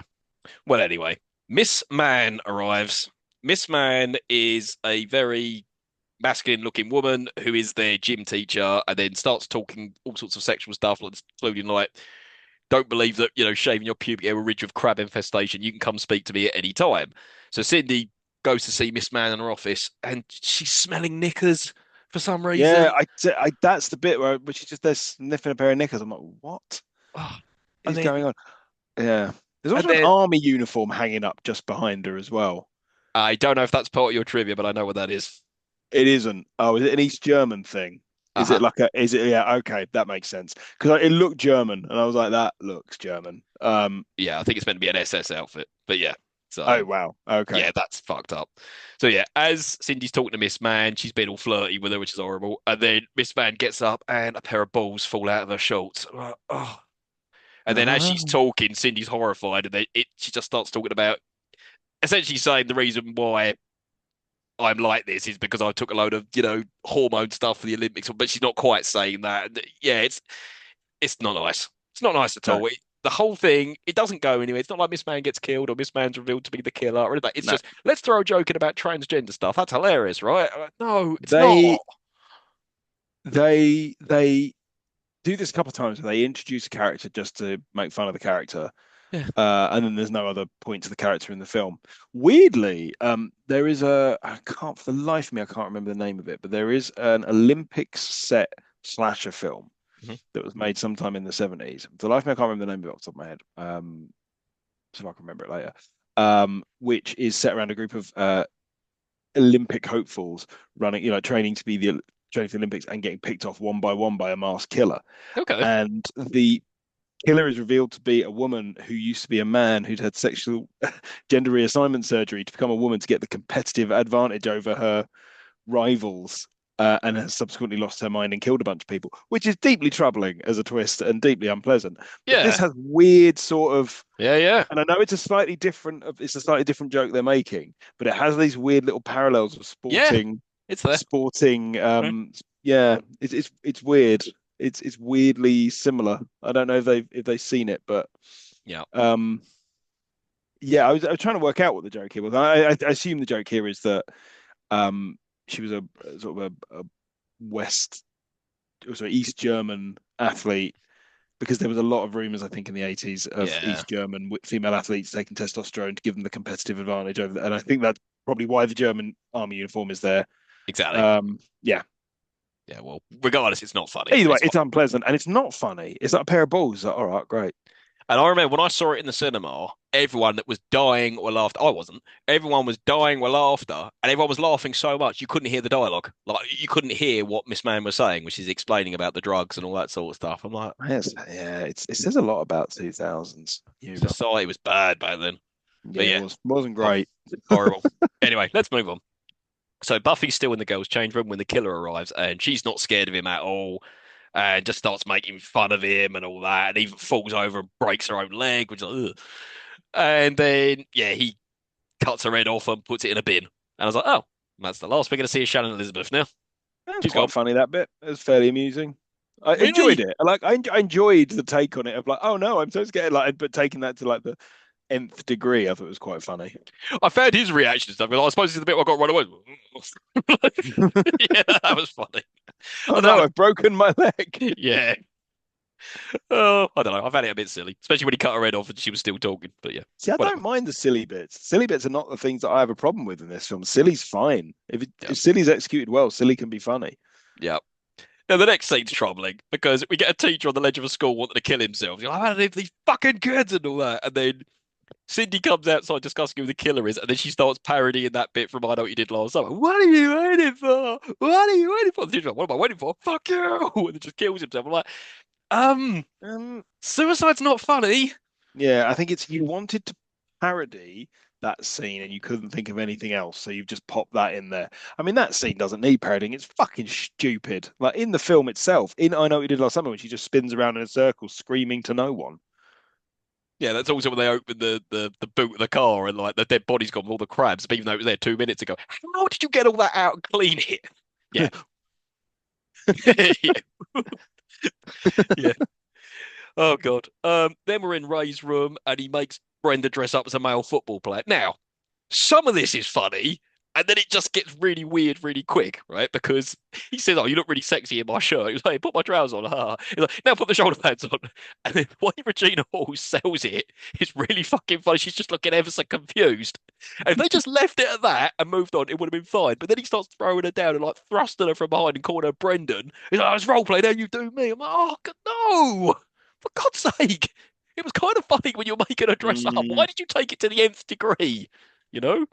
Well, anyway, Miss Man arrives. Miss Man is a very masculine looking woman who is their gym teacher and then starts talking all sorts of sexual stuff, including like, "Don't believe that, shaving your pubic hair will rid you of crab infestation. You can come speak to me at any time." So Cindy goes to see Miss Man in her office and she's smelling knickers for some Yeah, reason. that's the bit where she's just there sniffing a pair of knickers. I'm like, what Oh, and is then, going on? Yeah. There's and also an then army uniform hanging up just behind her as well. I don't know if that's part of your trivia, but I know what that is. It isn't. Oh, is it an East German thing? Is Uh-huh. it like a, is it, yeah, okay, that makes sense. Because it looked German and I was like, that looks German. Yeah, I think it's meant to be an SS outfit, but yeah. Oh, So wow. Okay. yeah, that's fucked up. So yeah, as Cindy's talking to Miss Man, she's been all flirty with her, which is horrible. And then Miss Man gets up and a pair of balls fall out of her shorts. Oh. And then as she's Ah, talking, Cindy's horrified, and she just starts talking about essentially saying the reason why I'm like this is because I took a load of, hormone stuff for the Olympics, but she's not quite saying that. And yeah, it's not nice. It's not nice at no, all. The whole thing, it doesn't go anywhere. It's not like Miss Man gets killed or Miss Man's revealed to be the killer or anything. It's no. just let's throw a joke in about transgender stuff. That's hilarious, right? No, it's They not. they do this a couple of times where they introduce a character just to make fun of the character. Yeah. And then there's no other point to the character in the film. Weirdly, there is I can't for the life of me, I can't remember the name of it, but there is an Olympics set slasher film Mhm. that was made sometime in the 70s. For the life of me, I can't remember the name of it off the top of my head. So I can remember it later. Which is set around a group of Olympic hopefuls running, training to be the training for the Olympics and getting picked off one by one by a masked killer. Okay. And the killer is revealed to be a woman who used to be a man who'd had sexual gender reassignment surgery to become a woman to get the competitive advantage over her rivals. And has subsequently lost her mind and killed a bunch of people, which is deeply troubling as a twist and deeply unpleasant. But this Yeah. has weird sort of, Yeah, yeah. and I know it's a slightly different joke they're making, but it has these weird little parallels of Yeah. It's there. sporting. Right. Yeah, it's weird. It's weirdly similar. I don't know if they've seen it, but Yeah. um, yeah, I was trying to work out what the joke here was. I assume the joke here is that um, she was a sort of a West, sorry, East German athlete because there was a lot of rumors, I think, in the 80s of Yeah. East German female athletes taking testosterone to give them the competitive advantage over, and I think that's probably why the German army uniform is there. Exactly. Yeah. Yeah, well, regardless, it's not funny. Either way, It's fine. it's unpleasant and it's not funny. It's like a pair of balls. Like, all right, great. And I remember when I saw it in the cinema, everyone that was dying or laughed. I wasn't. Everyone was dying with laughter, and everyone was laughing so much you couldn't hear the dialogue. Like you couldn't hear what Miss Man was saying, which is explaining about the drugs and all that sort of stuff. I'm like, Yes, yeah, it says a lot about 2000s humor. society was bad back then. But Yeah, it yeah, wasn't hor- great. horrible. Anyway, let's move on. So Buffy's still in the girls' change room when the killer arrives, and she's not scared of him at all, and just starts making fun of him and all that, and even falls over and breaks her own leg, which is like, ugh. And then yeah, he cuts her head off and puts it in a bin. And I was like, oh, that's the last we're going to see of Shannon Elizabeth now. That was She's gone. quite funny, that bit. It was fairly amusing. I enjoyed Really? it. I enjoyed the take on it of like, oh no, I'm so scared. Like, but taking that to like the nth degree, I thought it was quite funny. I found his reaction and stuff. I suppose it's the bit where I got run away. Yeah, that was funny. Oh I no, thought, I've broken my leg. yeah. Oh, I don't know. I found it a bit silly, especially when he cut her head off and she was still talking. But yeah, See, I whatever. don't mind the silly bits. Silly bits are not the things that I have a problem with in this film. Silly's fine. Yeah, If silly's executed well, silly can be funny. yeah. Now the next scene's troubling because we get a teacher on the ledge of a school wanting to kill himself. You're like, how do they these fucking kids and all that? And then Cindy comes outside discussing who the killer is, and then she starts parodying that bit from I Know What You Did Last Summer. What are you waiting for? What are you waiting for? The teacher's like, what am I waiting for? Fuck you! And then just kills himself. I'm like, Um, suicide's not funny. yeah, I think it's you wanted to parody that scene and you couldn't think of anything else, so you've just popped that in there. I mean, that scene doesn't need parodying. It's fucking stupid. Like in the film itself, in I Know What You Did Last Summer, when she just spins around in a circle screaming to no one. Yeah, that's also when they open the boot of the car and like the dead body's gone with all the crabs, but even though it was there 2 minutes ago. How did you get all that out and clean it? Yeah. Yeah. Yeah. Oh God. Then we're in Ray's room and he makes Brenda dress up as a male football player. Now, some of this is funny, and then it just gets really weird really quick, right? Because he says, "Oh, you look really sexy in my shirt." He's like, "Put my trousers on." He's like, "Now put the shoulder pads on." And then the way Regina Hall sells it is really fucking funny. She's just looking ever so confused. And if they just left it at that and moved on, it would have been fine. But then he starts throwing her down and like thrusting her from behind and calling her Brendan. He's like, "Oh, it's role play. Now you do me." I'm like, "Oh God, no! For God's sake!" It was kind of funny when you're making her dress up. Why Mm, did you take it to the nth degree? You know?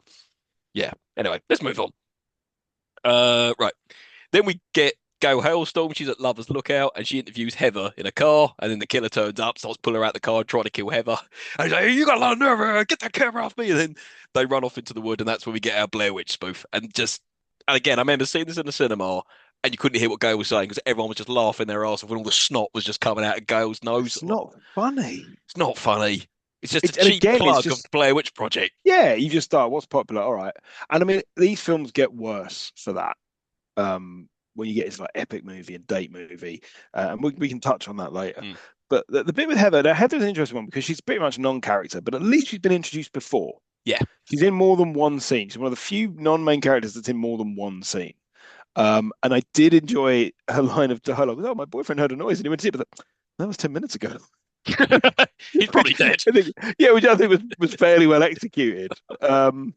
Yeah. Anyway, let's move on. Right. Then we get Gail Hailstorm. She's at Lover's Lookout and she interviews Heather in a car. And then the killer turns up, starts pulling her out the car, trying to kill Heather. And he's like, "You got a lot of nerve, get that camera off me." And then they run off into the wood. And that's when we get our Blair Witch spoof. And again, I remember seeing this in the cinema and you couldn't hear what Gale was saying because everyone was just laughing their arse off when all the snot was just coming out of Gale's nose. It's not funny. It's not funny. It's just a It's and cheap again, it's plug of just the Blair Witch Project. yeah. You just start what's popular, all right. And I mean, these films get worse for that. When you get into like epic movie and date movie, and we can touch on that later. Mm. But the bit with Heather, now Heather's an interesting one because she's pretty much a non-character, but at least she's been introduced before. Yeah. She's in more than one scene. She's one of the few non-main characters that's in more than one scene. And I did enjoy her line of dialogue. Oh, my boyfriend heard a noise and he went to see it, but that was 10 minutes ago. He's probably dead. Yeah, which I think was fairly well executed. And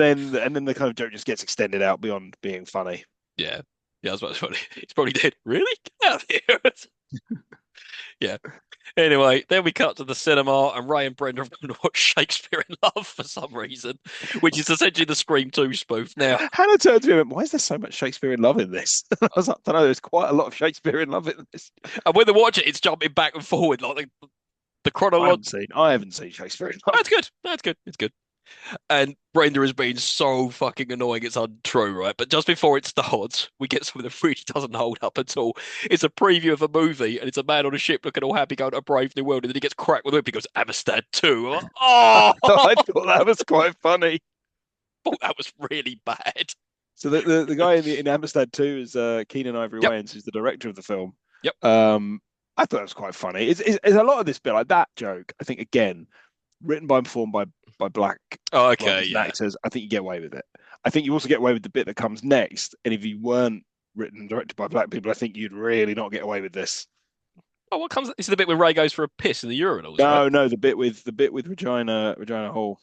then the kind of joke just gets extended out beyond being funny. Yeah. Yeah, I was about to say, he's probably dead. Really? Get out of here. Yeah. Anyway, then we cut to the cinema, and Ray and Brenda are going to watch Shakespeare in Love for some reason, which is essentially the Scream 2 spoof. Now, Hannah turned to me and went, why is there so much Shakespeare in Love in this? I was like, I don't know, there's quite a lot of Shakespeare in Love in this. and when they watch it, it's jumping back and forward like the chronological. I haven't seen Shakespeare in Love. That's good. That's good. It's good. And Brenda has been so fucking annoying, it's untrue, right? But just before it starts, we get something that really doesn't hold up at all. It's a preview of a movie, and it's a man on a ship looking all happy going to a brave new world, and then he gets cracked with a whip. He goes, Amistad 2. Like, oh, I thought that was quite funny. thought that was really bad. So the guy in Amistad 2 is Keenan Ivory Yep. Wayans, who's the director of the film. Yep. I thought it was quite funny. It's a lot of this bit like that joke. I think again, written by and performed by black Oh, okay, writers and yeah. actors. I think you get away with it. I think you also get away with the bit that comes next. And if you weren't written and directed by black people, I think you'd really not get away with this. Oh, what comes? This is the bit where Ray goes for a piss in the urinals, No, right? no, the bit with Regina Hall.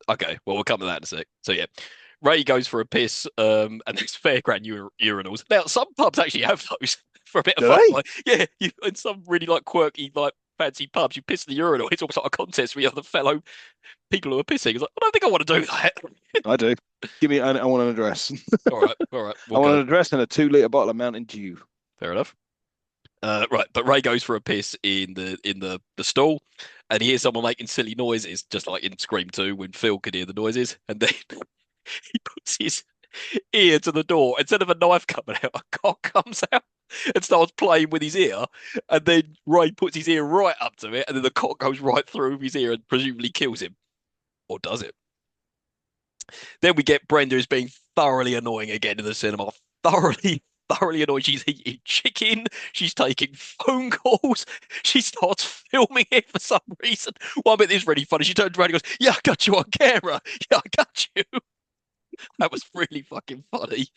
Okay, well, we'll come to that in a sec. So, yeah, Ray goes for a piss, and there's fairground urinals. Now, some pubs actually have those for a bit of Do fun. they? Like, yeah, in some really like quirky, like fancy pubs, you piss in the urinal. It's almost like a contest with other fellow people who are pissing. It's like, I don't think I want to do that. I do. Give me. I want an address. All right, all right, I we'll want go. an address and a 2 litre bottle of Mountain Dew. Fair enough. Right, but Ray goes for a piss in the stall, and he hears someone making silly noises, just like in Scream 2 when Phil could hear the noises, and then he puts his ear to the door. Instead of a knife coming out, a cock comes out and starts playing with his ear, and then Ray puts his ear right up to it, and then the cock goes right through his ear and presumably kills him, or does it? Then we get Brenda as being thoroughly annoying again in the cinema. Thoroughly, thoroughly annoying. She's eating chicken. She's taking phone calls. She starts filming it for some reason. One bit is really funny. She turns around and goes, "Yeah, I got you on camera. Yeah, I got you." That was really fucking funny.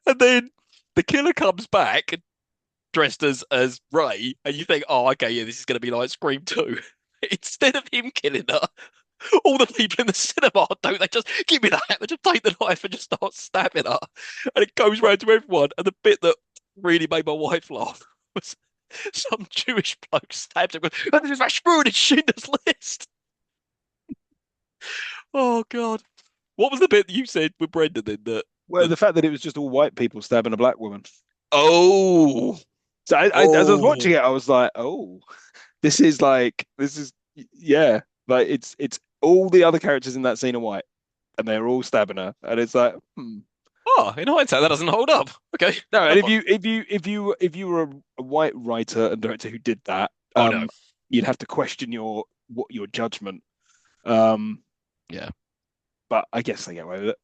And then the killer comes back dressed as Ray, and you think, "Oh, okay, yeah, this is going to be like Scream 2." Instead of him killing her, all the people in the cinema don't. They just give me that. They just take the knife and just start stabbing her, and it goes round to everyone. And the bit that really made my wife laugh was some Jewish bloke stabs her. And there's Rashburn and Schindler's List. Oh God, what was the bit that you said with Brendan then? Well, the fact that it was just all white people stabbing a black woman. Oh, So as I was watching oh, it, I was like, oh, this is yeah, like it's all the other characters in that scene are white, and they're all stabbing her, and it's like, hmm. oh. In hindsight, that doesn't hold up. Okay. No, and if you were a white writer and director who did that, Oh no. you'd have to question your judgment. Um, Yeah. but I guess they get away with it.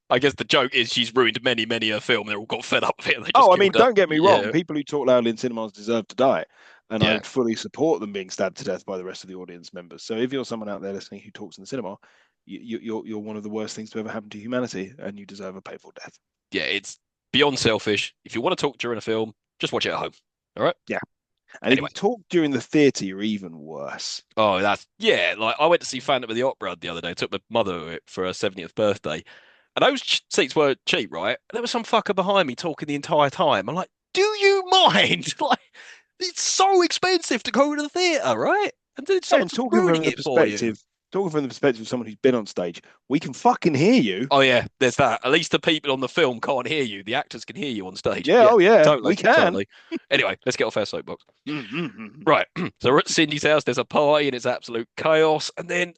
I guess the joke is she's ruined many, many a film. They all got fed up with it. And they just Oh, I mean, killed her. don't get me wrong. Yeah. People who talk loudly in cinemas deserve to die, and I Yeah. would fully support them being stabbed to death by the rest of the audience members. So if you're someone out there listening who talks in the cinema, you're one of the worst things to ever happen to humanity, and you deserve a painful death. Yeah. It's beyond selfish. If you want to talk during a film, just watch it at home. All right. Yeah. And Anyway. if you talk during the theatre, you're even worse. Oh, that's yeah. Like I went to see Phantom of the Opera the other day. I took my mother for her 70th birthday, and those seats were cheap, right? And there was some fucker behind me talking the entire time. I'm like, do you mind? Like, it's so expensive to go to the theatre, right? And then And someone's ruining it for you. talking from the perspective of someone who's been on stage, we can fucking hear you. Oh yeah, there's that. At least the people on the film can't hear you. The actors can hear you on stage. Yeah, oh yeah, totally, we can. totally. Anyway, let's get off our soapbox. Right. So we're at Cindy's house. There's a party and it's absolute chaos. And then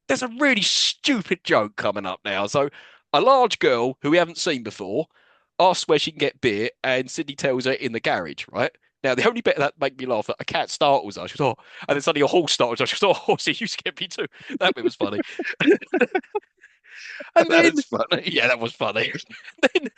there's a really stupid joke coming up now. So a large girl who we haven't seen before asks where she can get beer, and Sydney tells her in the garage, right? Now, the only bit that made me laugh, that a cat startles her. She goes, oh, and then suddenly a horse startles her. She goes, oh, horse, you scared me too. That bit was funny. And That then, is funny. yeah, that was funny. Then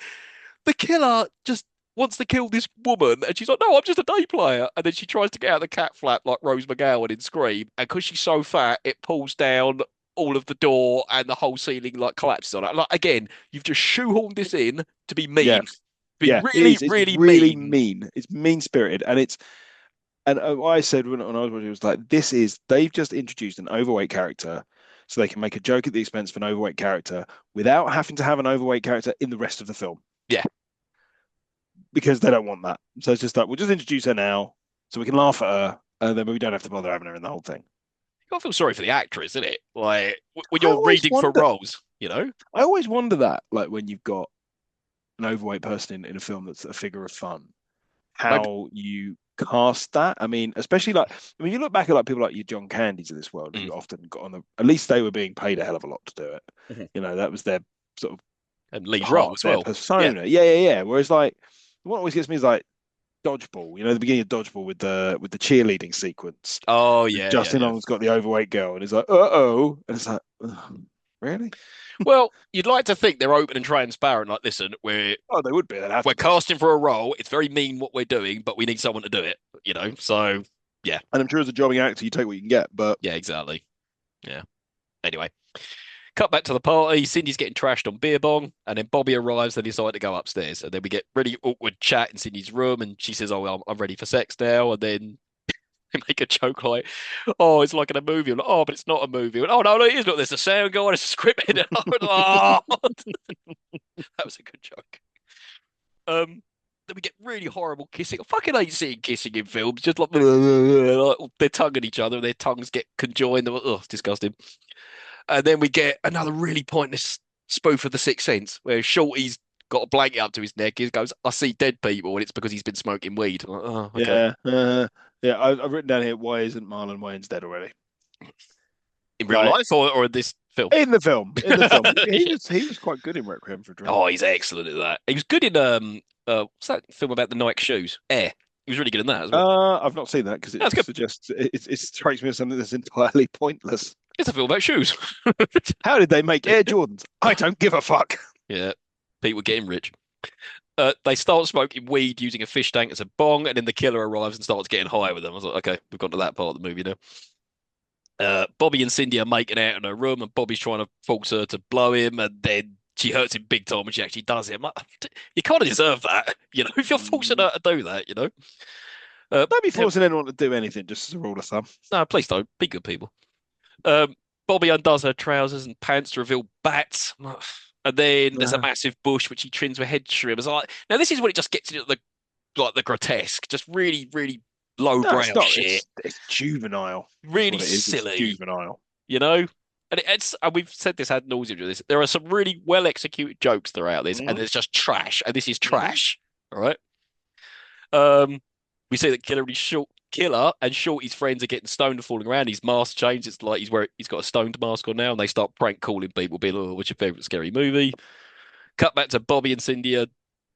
the killer just wants to kill this woman, and she's like, "No, I'm just a day player." And then she tries to get out of the cat flap like Rose McGowan in Scream, and because she's so fat, it pulls down all of the door, and the whole ceiling like collapses on her. Like again, you've just shoehorned this in to be Yeah, mean, be yeah, it really, is. It's really really mean. mean. It's mean spirited, and it's and I said when I was watching, it was like, this is they've just introduced an overweight character, so they can make a joke at the expense of an overweight character without having to have an overweight character in the rest of the film Yeah, because they don't want that. So it's just like we'll just introduce her now, so we can laugh at her, and then we don't have to bother having her in the whole thing. you gotta feel sorry for the actress, isn't it? Like when I you're always reading for wonder. roles, you know? I always wonder that, like when you've got an overweight person in a film that's a figure of fun, Maybe. how you cast that. I mean, especially like I mean, you look back at like people like your John Candies of this world Mm. who often got on the. At least they were being paid a hell of a lot to do it. Mhm. You know, that was their sort of And lead part role of as their well. Yeah. persona. Yeah, yeah, yeah. Whereas like what always gets me is like Dodgeball. You know, the beginning of Dodgeball with the cheerleading sequence. Oh yeah, yeah, Justin yeah. Long's got the overweight girl, and he's like, "Uh-oh," and it's like, "Ugh, really? Well, you'd like to think they're open and transparent. Like, listen, Oh, they would be. They'd have we're to be." casting for a role. It's very mean what we're doing, but we need someone to do it. You know. So yeah, And I'm sure as a jobbing actor, you take what you can get. But yeah, exactly. Yeah. Anyway, cut back to the party. Cindy's getting trashed on beer bong, and then Bobby arrives. They decide to go upstairs, and then we get really awkward chat in Cindy's room, and she says, "Oh, well, I'm ready for sex now." And then they make a joke like, "Oh, it's like in a movie." I'm like, "Oh, but it's not a movie." And, oh no, no, it is not. There's a sound guy, there's a script in it. Oh, that was a good joke. Then we get really horrible kissing. I fucking hate seeing kissing in films. Just like, like they're tonguing each other, and their tongues get conjoined. Oh, it's disgusting. And then we get another really pointless spoof of The Sixth Sense, where Shorty's got a blanket up to his neck. He goes, "I see dead people," and it's because he's been smoking weed. I'm like, oh, okay. yeah, yeah, I've written down here, why isn't Marlon Wayans dead already? In real Like life or in this film? in the film, he was quite good in Requiem for a Dream. Oh, he's excellent at that. He was good in what's that film about the Nike shoes? Air. He was really good in that as well. I've not seen that because it That's good. suggests it strikes me as something that's entirely pointless. It's a film about shoes. How did they make Air Jordans? I don't give a fuck. Yeah, people getting rich. They start smoking weed using a fish tank as a bong, and then the killer arrives and starts getting high with them. I was like, okay, we've got to that part of the movie now. Bobby and Cindy are making out in her room, and Bobby's trying to force her to blow him, and then she hurts him big time when she actually does it. I'm like, you kind of deserve that, you know, if you're forcing Mm, her to do that, you know. Uh, don't be yeah, forcing anyone to do anything, just as a rule of thumb. no, please don't. Be good people. Um, Bobby undoes her trousers and pants to reveal bats. And then there's a Uh, massive bush which he trims with head trimmers. Like, now this is when it just gets into the like the grotesque, just really, really no, lowbrow it's not. shit, It's juvenile. Is really what it is. It's silly, juvenile. you know. And and we've said this ad nauseum with this. There are some really well executed jokes throughout this, and Hmm. there's just trash, and this is Hmm. trash. All right. Um, we see that Killer and Shorty's friends are getting stoned and falling around. His mask changed. It's like he's got a stoned mask on now, and they start prank calling people, being, "Oh, what's your favorite scary movie?" Cut back to Bobby and Cindy are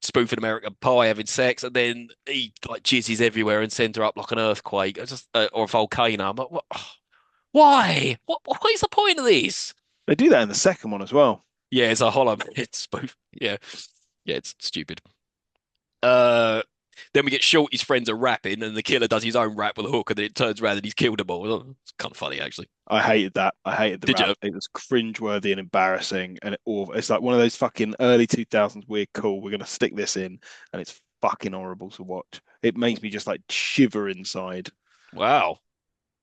spoofing American Pie, having sex, and then he like jizzes everywhere and sends her up like an earthquake, or a volcano. I'm like, what? Why? What is the point of this? They do that in the second one as well. Yeah, it's a hollow head spoof. Yeah, yeah, it's stupid. Uh, then we get Shorty's friends are rapping, and the killer does his own rap with a hook, and then it turns around and he's killed them all. It's kind of funny, actually. I hated that. I hated the Did rap. you? It was cringeworthy and embarrassing, and it's like one of those fucking early 2000s. We're cool. We're gonna stick this in, and it's fucking horrible to watch. It makes me just like shiver inside. Wow.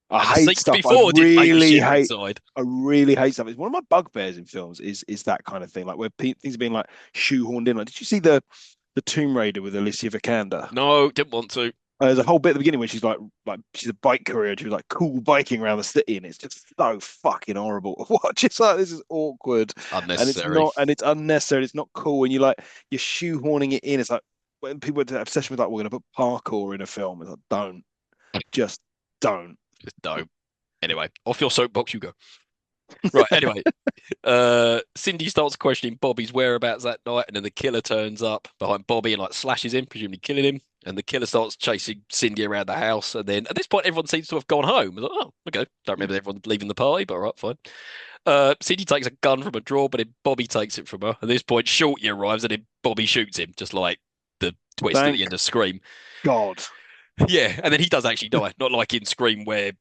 I And the hate scenes stuff. before didn't make you shiver inside. I really hate stuff. It's one of my bugbears in films. Is that kind of thing, like where things are being like shoehorned in. Like, did you see the Tomb Raider with Alicia Vikander? No, didn't want to. There's a whole bit at the beginning when she's like she's a bike courier. And she was like cool biking around the city, and it's just so fucking horrible to watch. It's like this is awkward, and it's Unnecessary. not, and it's unnecessary. It's not cool, and you're shoehorning it in. It's like when people have obsession with like we're going to put parkour in a film. It's like don't, just don't. Just no. Anyway, off your soapbox you go. Right. Anyway, Cindy starts questioning Bobby's whereabouts that night, and then the killer turns up behind Bobby and like slashes him, presumably killing him. And the killer starts chasing Cindy around the house. And then at this point, everyone seems to have gone home. I was like, oh, okay. Don't remember everyone leaving the party, but all right, fine. Cindy takes a gun from a drawer, but then Bobby takes it from her. At this point, Shorty arrives, and then Bobby shoots him, just like the twist at the Thank end of Scream. God, Yeah, and then he does actually die, not like in Scream where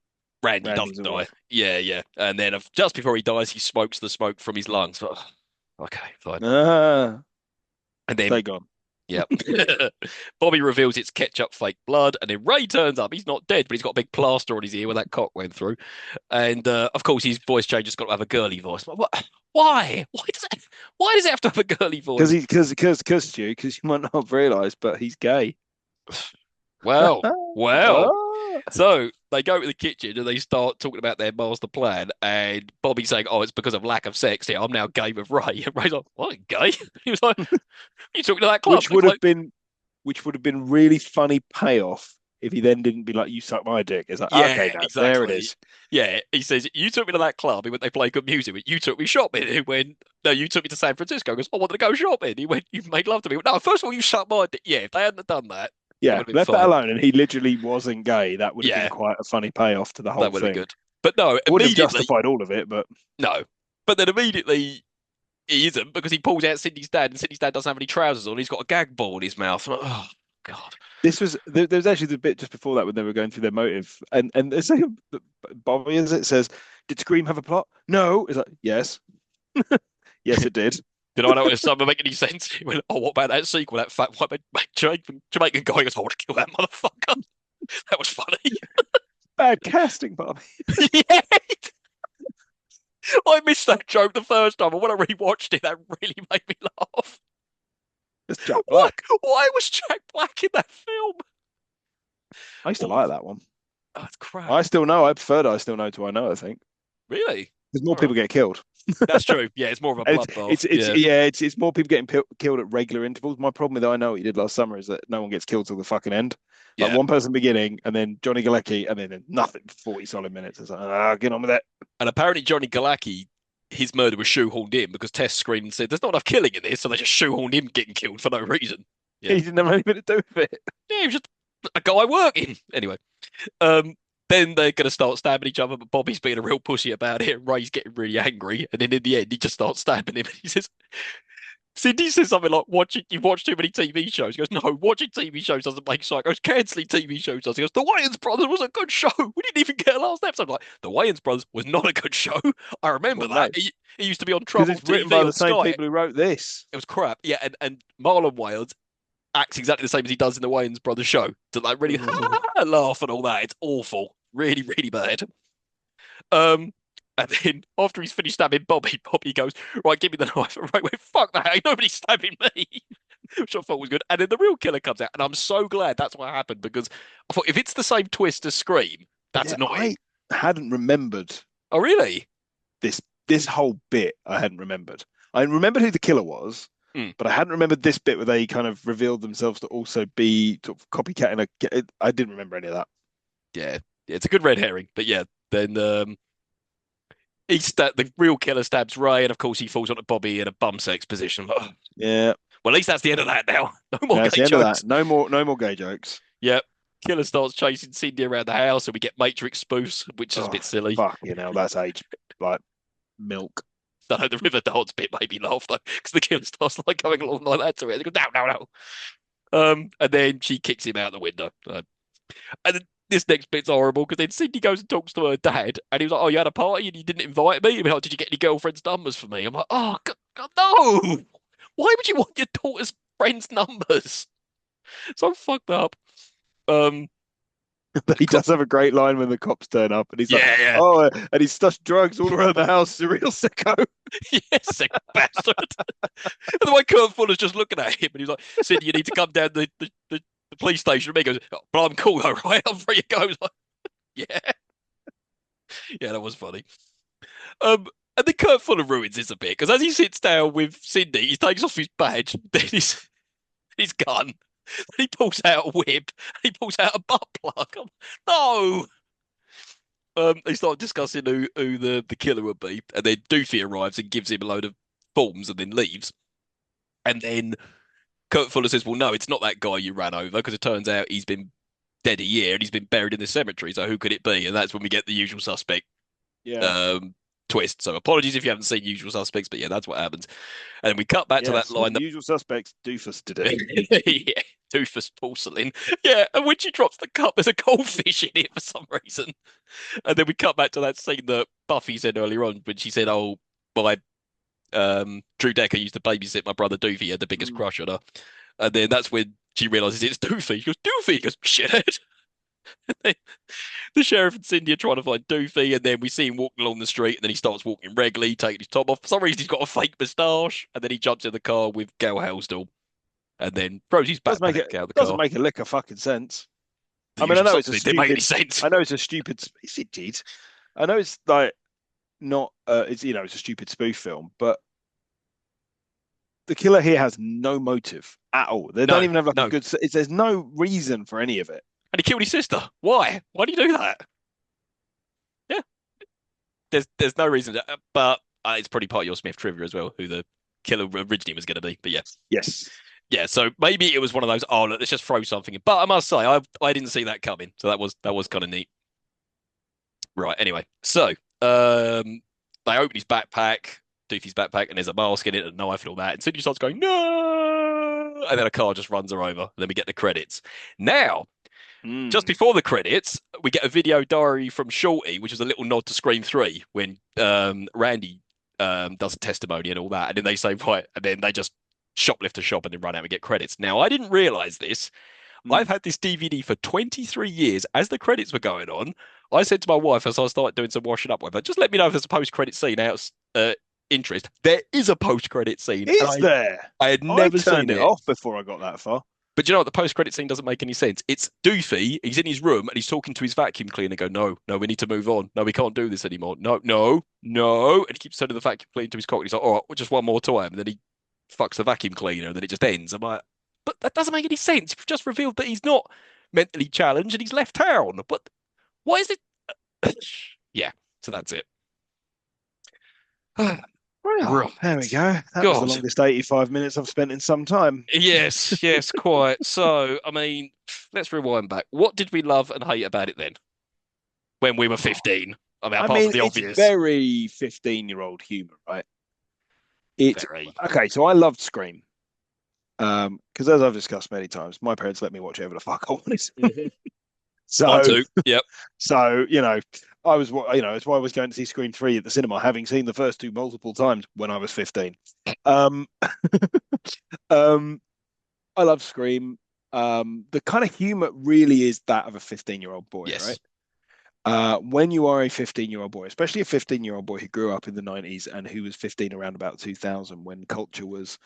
Randy Randy's doesn't die. alive. Yeah, yeah. And then just before he dies, he smokes the smoke from his lungs. Oh, okay, fine. Ah, And then, stay gone. yeah. Bobby reveals it's ketchup fake blood, and then Ray turns up. He's not dead, but he's got a big plaster on his ear where that cock went through. And of course, his voice change has got to have a girly voice. But what? Why? Why does it have to have a girly Because voice? Stu, because you might not have realised, but he's gay. Well, well. Ah. So they go to the kitchen and they start talking about their master plan. And Bobby's saying, "Oh, it's because of lack of sex here. I'm now gay with Ray." And Ray's like, "What, gay?" He was like, "You talking to that club?" which It's would have like, been, which would have been really funny payoff if he then didn't be like, "You suck my dick." It's like, okay, yeah, now there it exactly. is. Yeah, he says, "You took me to that club." He went, "They play good music." But you took me shopping. He went, "No, you took me to San Francisco." He goes, "I wanted to go shopping." He went, "You made love to me." He went, "No, first of all, you sucked my dick." Yeah, if they hadn't have done that, that Yeah, would have been left that fine. alone, and he literally wasn't gay. That would have been Yeah, quite a funny payoff to the that whole would have been thing. good. But no, It wouldn't have immediately, justified all of it, but no. But then immediately he isn't because he pulls out Sydney's dad, and Sydney's dad doesn't have any trousers on. He's got a gag ball in his mouth. I'm like, oh God. there was actually the bit just before that when they were going through their motive, and it's like Bobby, as it says, "Did Scream have a plot?" No. It's like, yes, yes, it did. Did I notice something make any sense? He went, oh, what about that sequel? That fat white Jamaican guy goes, I want to kill that motherfucker. That was funny. Bad casting, Bobby. Yeah. I missed that joke the first time, and when I rewatched it, that really made me laugh. It's Jack Why, Black. why was Jack Black in that film? I used to What? like that one. Oh, that's crap. I still know. I preferred I still know to I know. I think Really? because more All right. people get killed. That's true. Yeah, it's more of a And bloodbath. it's Yeah. yeah, it's more people getting killed at regular intervals. My problem with I Know What You Did Last Summer is that no one gets killed till the fucking end. Like Yeah. one person beginning, and then Johnny Galecki, and then nothing for 40 solid minutes. It's like, get on with it. And apparently Johnny Galacki, his murder was shoehorned in because Tess screamed and said, there's not enough killing in this, so they just shoehorned him getting killed for no reason. Yeah. He didn't have anything to do with it. Yeah, he was just a guy working. Anyway, um, then they're going to start stabbing each other, but Bobby's being a real pussy about it, and Ray's getting really angry. And then in the end, he just starts stabbing him. And he says, Cindy says something like, "Watching you've watched too many TV shows." He goes, "No, watching TV shows doesn't make sense." I goes, "Canceling TV shows does." He goes, "The Wayans Brothers was a good show. We didn't even get a last episode." I'm like, "The Wayans Brothers was not a good show. I remember Well, no, that. He used to be on because Trouble it's written TV by on the same Sky. people who wrote this. It was crap." Yeah, and Marlon Wayans acts exactly the same as he does in the Wayans Brothers show. To like really laugh and all that. It's awful. Really, really bad. Um, and then after he's finished stabbing Bobby, Bobby goes, "Right, give me the knife." And Ray went, "Fuck that, ain't nobody stabbing me." Which I thought was good. And then the real killer comes out, and I'm so glad that's what happened because I thought if it's the same twist as Scream, that's Yeah, I annoying. hadn't remembered Oh, really? this this whole bit. I hadn't remembered. I remembered who the killer was, Hmm. but I hadn't remembered this bit where they kind of revealed themselves to also be sort of copycatting a. I didn't remember any of that. Yeah. Yeah, it's a good red herring. But yeah, then the real killer stabs Ray, and of course he falls onto Bobby in a bum sex position. Oh, Yeah, well, at least that's the end of that now. No more that's gay the end of that. jokes. No more gay jokes. Yep. Killer starts chasing Cindy around the house, and we get Matrix spoofs, which is a Oh, bit silly. fuck, that's age like milk. So the river dance bit made me laugh though, because the killer starts like going along like that to it. They go, no, no, no. And then she kicks him out the window. And then this next bit's horrible because then Cindy goes and talks to her dad, and he was like, "Oh, you had a party and you didn't invite me? I mean, like, did you get any girlfriend's numbers for me?" I'm like, "Oh, God, no! Why would you want your daughter's friends' numbers?" So fucked up. Um, But he does have a great line when the cops turn up, and he's like, yeah, yeah, "Oh," and he stashed drugs all around the house. He's a real sicko. yeah, sick bastard. And the way Kurt Fuller's just looking at him, and he's like, "Cindy, you need to come down the police station." And he goes, "Oh, but I'm cool though, right? I'm free to go." I was like, yeah, yeah, that was funny. And then Kurt Fuller ruins this a bit because as he sits down with Cindy, he takes off his badge, then his gun, then he pulls out a whip, and he pulls out a butt plug. No, they start discussing who the killer would be, and then Doofy arrives and gives him a load of forms and then leaves. And then Kurt Fuller says, "Well, no, it's not that guy you ran over because it turns out he's been dead a year and he's been buried in this cemetery. So who could it be?" And that's when we get the usual suspect Yeah. um, twist. So apologies if you haven't seen Usual Suspects, but yeah, that's what happens. And then we cut back to that Yes. line And that Usual Suspects, Doofus did it. yeah, Toothless porcelain. Yeah, and when she drops the cup, there's a goldfish in it for some reason. And then we cut back to that scene that Buffy said earlier on when she said, "Oh, my Drew Decker used to babysit my brother Doofy, he had the biggest Mm. crush on her." And then that's when she realizes it's Doofy. She goes, "Doofy!" He goes, "Shithead." The sheriff and Cindy are trying to find Doofy, and then we see him walking along the street, and then he starts walking regularly, taking his top off. For some reason, he's got a fake moustache, and then he jumps in the car with Gail Halsdall, and then throws his Does make it backpack out of the doesn't car. make a lick of fucking sense. The I mean, I usual know it's a suspect didn't make any stupid. sense. I know it's a stupid. Yes, it did. I know it's like not. It's it's a stupid spoof film, but the killer here has no motive at all. They don't No, even have like a no. good. There's no reason for any of it. And he killed his sister. Why? Why do you do that? Yeah, there's no reason to, but it's probably part of your Smith trivia as well, who the killer originally was going to be. But yes, Yes. yeah. So maybe it was one of those. Oh, look, let's just throw something in. But I must say, I didn't see that coming. So that was kind of neat. Right. Anyway, so they open his backpack, Doofy's backpack, and there's a mask in it, and a knife and all that. And Cindy starts going no, and then a car just runs her over. And then we get the credits. Now, just Mm. before the credits, we get a video diary from Shorty, which is a little nod to Scream 3 when Randy does a testimony and all that. And then they say, right, and then they just shoplift a shop and then run out and get credits. Now, I didn't realize this. I've Mm. had this DVD for 23 years. As the credits were going on, I said to my wife as I started doing some washing up with her, just let me know if there's a post-credit scene out interest. There is a post-credit scene, and Is there? I had I never seen turned it it. off before I got that far. But you know what? The post-credit scene doesn't make any sense. It's Doofy. He's in his room and he's talking to his vacuum cleaner. Go, no, no, we need to move on. No, we can't do this anymore. No, no, no. And he keeps turning the vacuum cleaner to his cock. And he's like, all right, well, just one more time. And then he fucks the vacuum cleaner, and then it just ends. I'm like, but that doesn't make any sense. You've just revealed that he's not mentally challenged and he's left town. But why is it? Yeah, so that's it. Well, there we go. That was the God. longest 85 minutes I've spent in some time. Yes, yes, quite. So, I mean, let's rewind back. What did we love and hate about it then when we were 15? I mean, I apart from mean, the it's obvious. very 15-year-old humor, right? It Very. okay, so I loved Scream. Because as I've discussed many times, my parents let me watch whatever the fuck I wanted. Mhm. Mine So too. Yep. so, it's why I was going to see Scream 3 at the cinema, having seen the first two multiple times when I was 15. Um um I love Scream. The kind of humor really is that of a 15-year-old boy, Yes. right? When you are a 15-year-old boy, especially a 15-year-old boy who grew up in the 90s and who was 15 around about 2000 when culture was,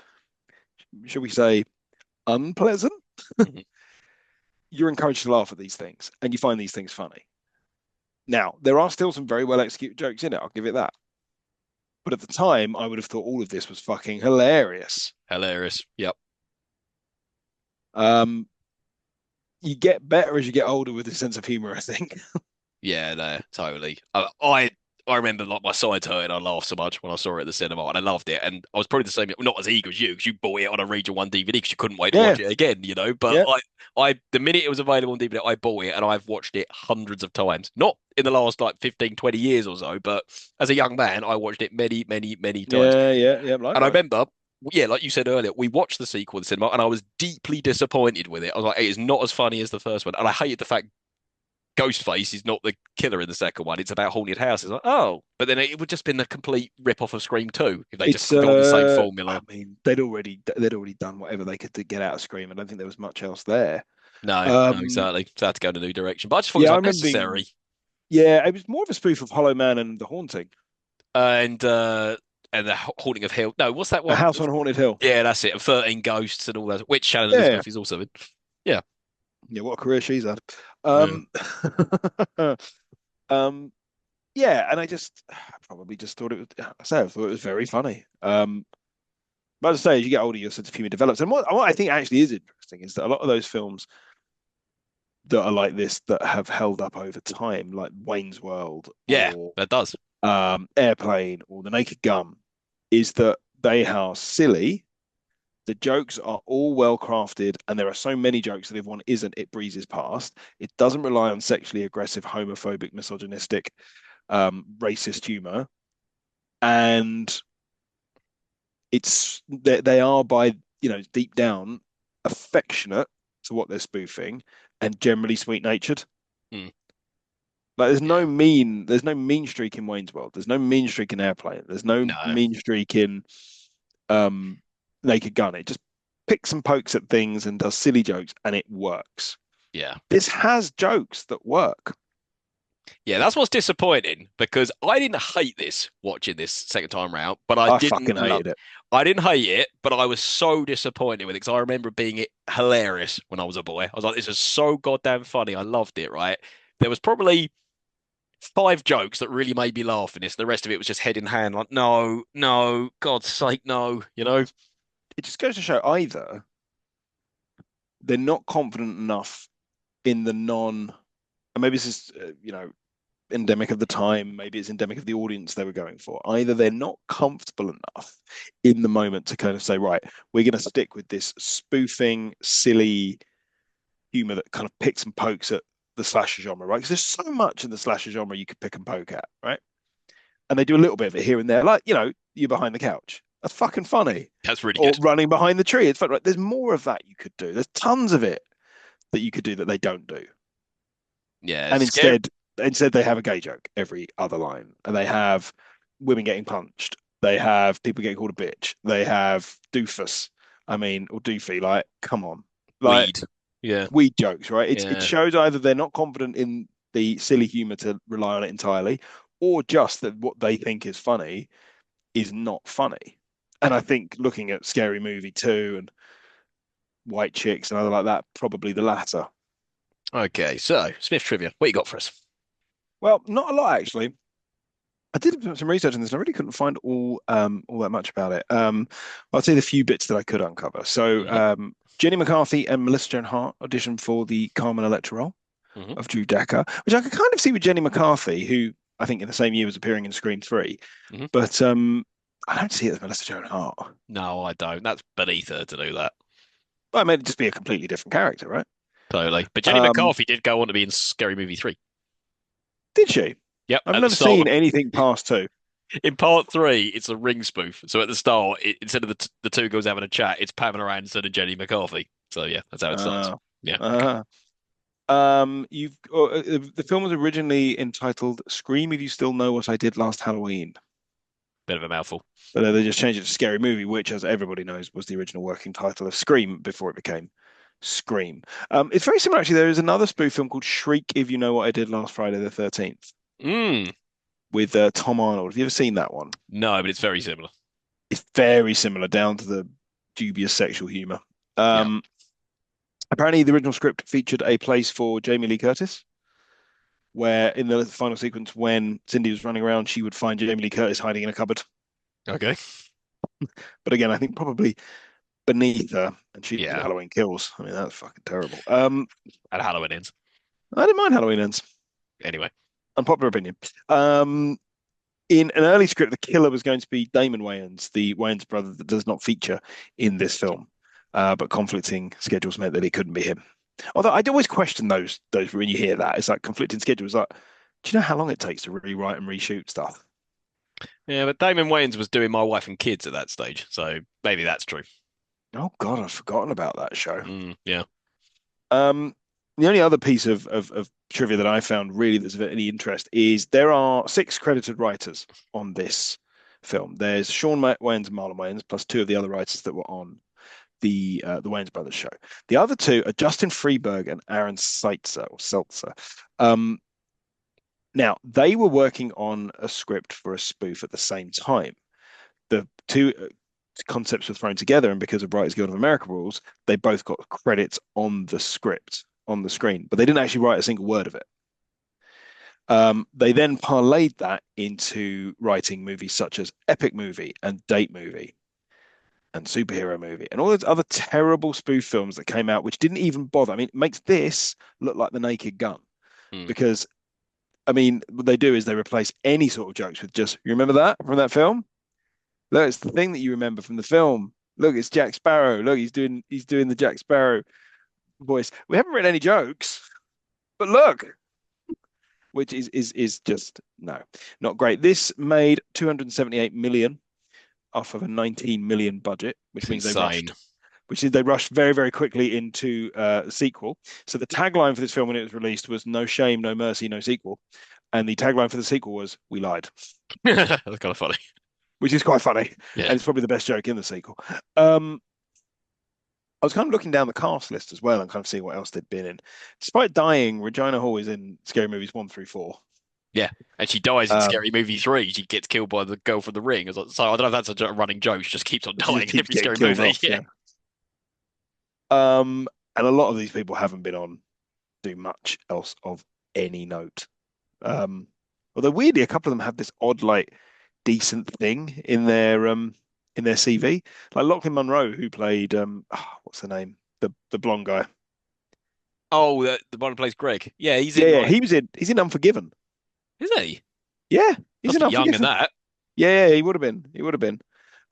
shall we say, unpleasant, Mhm. you're encouraged to laugh at these things and you find these things funny. Now, there are still some very well executed jokes in it, I'll give it that. But at the time, I would have thought all of this was fucking hilarious. Hilarious. Yep. Um, you get better as you get older with a sense of humor, I think. Yeah, no, totally. I remember like my sides hurting. I laughed so much when I saw it at the cinema, and I loved it. And I was probably the same, not as eager as you, because you bought it on a Region One DVD because you couldn't wait to Yeah, watch it again, you know. But yeah. the minute it was available on DVD, I bought it, and I've watched it hundreds of times. Not in the last like 15, 20 years or so, but as a young man, I watched it many, many, many times. Yeah, And I likewise. remember, yeah, like you said earlier, we watched the sequel in the cinema, and I was deeply disappointed with it. I was like, it is not as funny as the first one, and I hated the fact Ghostface is not the killer in the second one. It's about haunted houses. Like, oh, but then it would just been a complete rip off of Scream 2 if they just It's fulfilled the same I formula. mean, they'd already done whatever they could to get out of Scream. I don't think there was much else there. No, no, Um, exactly. So I had to go in a new direction. But I just thought it yeah, was I remember unnecessary. yeah, it was more of a spoof of Hollow Man and The Haunting. And the Haunting of Hill. No, what's that A one? House on Haunted Hill. Yeah, that's it. And 13 Ghosts and all that. Which Shannon Yeah, Elizabeth is also in. Yeah. yeah, what a career she's had. Yeah. Um, yeah, and I probably just thought it was. I thought it was very funny. But as I say, as you get older, your sense of humor develops. And what I think actually is interesting is that a lot of those films that are like this that have held up over time, like Wayne's World Yeah, or that does. Airplane or The Naked Gun, is that they are silly. The jokes are all well crafted, and there are so many jokes that if one isn't, it breezes past. It doesn't rely on sexually aggressive, homophobic, misogynistic, racist humor, and they are by deep down affectionate to what they're spoofing and generally sweet natured. Hmm. Like Yeah. there's no mean streak in Wayne's World. There's no mean streak in Airplane. There's no No. mean streak in um Naked Gun. It just picks and pokes at things and does silly jokes and it works. Yeah. This has jokes that work. Yeah, that's what's disappointing because I didn't hate this watching this second time round, but I I didn't fucking love. hated it. I didn't hate it, but I was so disappointed with it because I remember it being hilarious when I was a boy. I was like, this is so goddamn funny. I loved it, right? There was probably five jokes that really made me laugh in this. The rest of it was just head in hand, like, no, no, God's sake, no, you know? It just goes to show either they're not confident enough in the non, and maybe this is endemic of the time, maybe it's endemic of the audience they were going for. Either they're not comfortable enough in the moment to kind of say, right, we're going to stick with this spoofing, silly humor that kind of picks and pokes at the slasher genre, right? Because there's so much in the slasher genre you could pick and poke at, right? And they do a little bit of it here and there, like you're behind the couch. That's fucking funny. That's really Or good. running behind the tree. It's fun, right? There's more of that you could do. There's tons of it that you could do that they don't do. Yeah, And scary. instead they have a gay joke every other line, and they have women getting punched. They have people getting called a bitch. They have doofus. I mean, or doofy. Like, come on, like Weed. Yeah, weed jokes, right? It yeah. shows either they're not confident in the silly humor to rely on it entirely, or just that what they think is funny is not funny. And I think looking at Scary Movie 2 and White Chicks and other like that, probably the latter. Okay, so Smith trivia. What you got for us? Well, not a lot actually. I did some research on this and I really couldn't find all that much about it. I'll say the few bits that I could uncover. So Hmm. Jenny McCarthy and Melissa Joan Hart auditioned for the Carmen Electra role Hmm. of Drew Decker, which I could kind of see with Jenny McCarthy, who I think in the same year was appearing in Scream 3. Hmm. But I don't see it as Melissa Joan Hart. No, I don't. That's beneath her to do that. Well, I mean, it'd just be a completely different character, right? Totally. But Jenny Um, McCarthy did go on to be in Scary Movie 3. did she? Yep, I've at the never start seen of anything past two. in part three, it's a ring spoof. So at the start, instead of the two girls having a chat, it's Pamela Anderson and Jenny McCarthy. So yeah, that's how it starts. Uh, Yeah, okay. uh, you've the film was originally entitled "Scream If You Still Know What I Did Last Halloween," Bit of a mouthful. but they just changed it to "Scary Movie," which, as everybody knows, was the original working title of Scream before it became Scream. It's very similar, actually. There is another spoof film called "Shriek If You Know What I Did Last Friday the 13th" Mm, with Tom Arnold. Have you ever seen that one? no, but it's very similar. It's very similar, down to the dubious sexual humor. Yeah. Um, Apparently, the original script featured a place for Jamie Lee Curtis, where in the final sequence, when Cindy was running around, she would find Jamie Lee Curtis hiding in a cupboard. Okay. But again, I think probably beneath her, and she did Yeah. Halloween Kills. I mean, that's fucking terrible. And Halloween ends. I didn't mind Halloween Ends. Anyway. Unpopular opinion. In an early script, the killer was going to be Damon Wayans, the Wayans brother that does not feature in this film. But conflicting schedules meant that it couldn't be him. Although I'd always question those when you hear that. It's like conflicting schedules. Like, do you know how long it takes to rewrite and reshoot stuff? Yeah, but Damon Wayans was doing My Wife and Kids at that stage, so maybe that's true. Oh God, I've forgotten about that show. Yeah. Um, the only other piece of trivia that I found really that's of any interest is there are six credited writers on this film. There's Sean Wayans and Marlon Wayans, plus two of the other writers that were on the Wayans Brothers show. The other two are Justin Freeberg and Aaron Seltzer. Um, Now they were working on a script for a spoof at the same time. The two concepts were thrown together, and because of Writers Guild of America rules, they both got credits on the script on the screen, but they didn't actually write a single word of it. They then parlayed that into writing movies such as Epic Movie and Date Movie. and superhero movie and all those other terrible spoof films that came out, which didn't even bother. I mean, it makes this look like The Naked Gun Hmm. because, I mean, what they do is they replace any sort of jokes with just, you remember that from that film? Look, it's the thing that you remember from the film. Look, it's Jack Sparrow. Look, he's doing the Jack Sparrow voice. We haven't written any jokes, but look, which is just no, not great. This made 278 million off of a 19 million budget, which It's means insane. they rushed very, very quickly into a sequel. So the tagline for this film when it was released was "No shame, no mercy, no sequel," and the tagline for the sequel was "We lied," That's kind of funny. which is quite funny, Yeah. and it's probably the best joke in the sequel. Um, I was kind of looking down the cast list as well and kind of seeing what else they'd been in. Despite dying, Regina Hall is in Scary Movies 1 through 4. Yeah. And she dies in Um, Scary Movie 3. She gets killed by the girl from The Ring. So I don't know if that's a running joke. She just keeps on she just dying in keeps every getting Scary killed Movie. off. Yeah. Yeah. And a lot of these people haven't been on do much else of any note. Although weirdly, a couple of them have this odd, like, decent thing in their CV. Like Lachlan Monroe, who played what's the name? The blonde guy. Oh, the one who plays Greg. Yeah, he's Yeah, in yeah, like, he's in Unforgiven. is he? Yeah, he's Must in be young in Unforgiven. that. Yeah, yeah, he would have been. He would have been.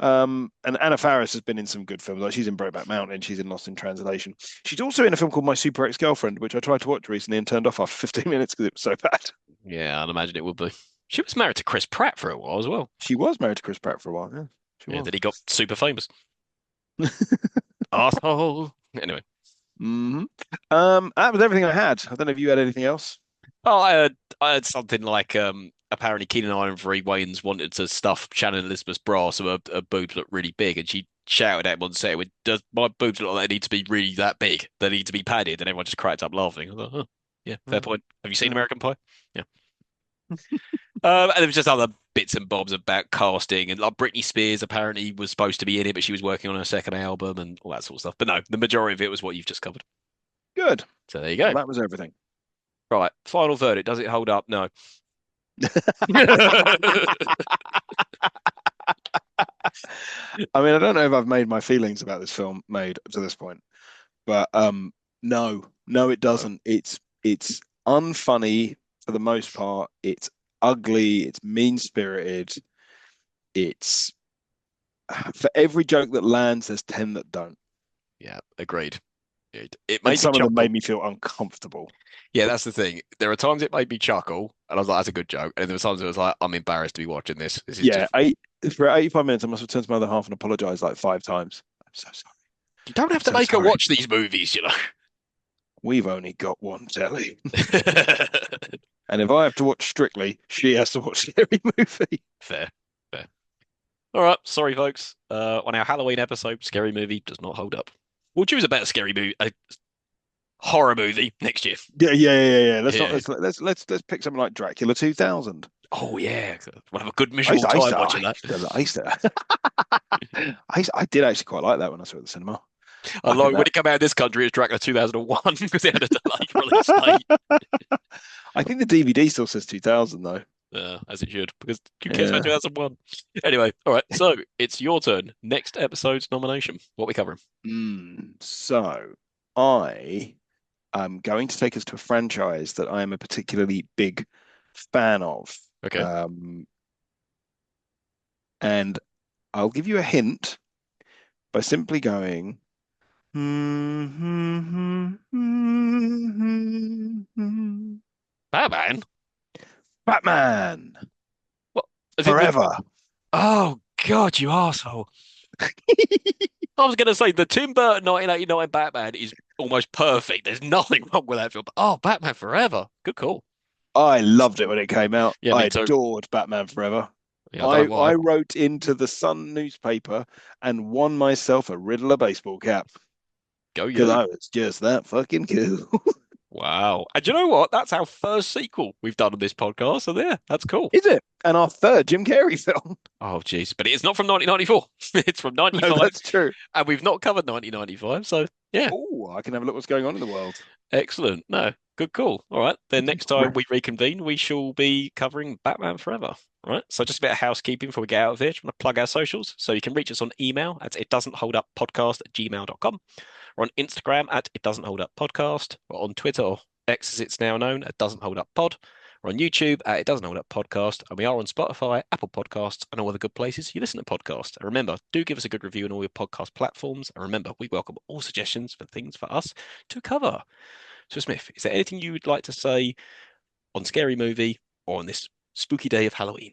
And Anna Faris has been in some good films. Like she's in Brokeback Mountain. She's in Lost in Translation. She's also in a film called My Super Ex-Girlfriend, which I tried to watch recently and turned off after 15 minutes because it was so bad. Yeah, I'd imagine it would be. She was married to Chris Pratt for a while as well. She was married to Chris Pratt for a while. Yeah, she Yeah, was. then he got super famous. Asshole. Anyway. That was everything I had. I don't know if you had anything else. Oh, I had something like apparently Keenan Iron Free Wayans wanted to stuff Shannon Elizabeth's bra so her boobs look really big, and she shouted at him on set, "Does my boobs look like they need to be really that big? They need to be padded?" And everyone just cracked up laughing. I was like, "Huh, yeah, fair Mm, point. Have you seen yeah. American Pie? Yeah." And there was just other bits and bobs about casting, and like Britney Spears apparently was supposed to be in it, but she was working on her second album and all that sort of stuff. But no, the majority of it was what you've just covered. Good. So there you go. Well, that was everything. Right, final verdict. Does it hold up? No. I mean, I don't know if I've made my feelings about this film made to this point, but no, no, it No. doesn't. It's unfunny for the most part. It's ugly. It's mean-spirited. It's for every joke that lands, there's 10 that don't, Yeah, agreed. It and made me some of them chuckle. made me feel uncomfortable. Yeah, that's the thing. There are times it made me chuckle, and I was like, "That's a good joke," and there were times it was like, "I'm embarrassed to be watching this. This is Yeah, just." for 85 minutes, I must have turned to my other half and apologized like 5 times. I'm so sorry. You don't have I'm to so make her sorry. watch these movies, you know. We've only got one telly. And if I have to watch Strictly, she has to watch every movie. Fair, fair. All right, sorry, folks. On our Halloween episode, Scary Movie does not hold up. We'll choose a better scary movie, a horror movie next year. Yeah, yeah, yeah, yeah. Let's not Yeah. let's pick something like Dracula 2000. Oh yeah, we'll have a good I used miserable to, I used time to, watching I that. used to, I used to, I did actually quite like that when I saw it at the cinema. I I think like when that it came out in this country, it's Dracula 2001 because it had a delayed release date. I think the DVD still says 2000 though. As it should, because who cares about Yeah. 2001? Anyway, all right, so it's your turn. Next episode's nomination. What are we covering? So I am going to take us to a franchise that I am a particularly big fan of. Okay. Um, and I'll give you a hint by simply going. Batman? Batman What? As in the. forever. Oh, God, you asshole. I was going to say the Tim Burton 1989 Batman is almost perfect. There's nothing wrong with that film. But, oh, Batman Forever. Good call. I loved it when it came out. Yeah, I me too. adored Batman Forever. Yeah, I don't I know why. I wrote into the Sun newspaper and won myself a Riddler baseball cap Go because you. I was just that fucking cool. Wow. And you know what? That's our first sequel we've done on this podcast. So there, that's cool. Is it? And our third Jim Carrey film. Oh, jeez. But it's not from 1994. It's from No, 95, that's true. and we've not covered 1995. So yeah, Oh, I can have a look what's going on in the world. excellent. No, Good call. All right. Then next time we reconvene, we shall be covering Batman Forever. All right. So just a bit of housekeeping before we get out of here. Just want to plug our socials. So you can reach us on email at it doesn't hold up podcast at gmail.com. Or on Instagram at it doesn't hold up podcast. Or on Twitter or X as it's now known at doesn't hold up pod. Or on YouTube at it doesn't hold up podcast. And we are on Spotify, Apple Podcasts, and all other good places you listen to podcasts. And remember, do give us a good review on all your podcast platforms. And remember, we welcome all suggestions for things for us to cover. So, Smith, is there anything you would like to say on Scary Movie or on this spooky day of Halloween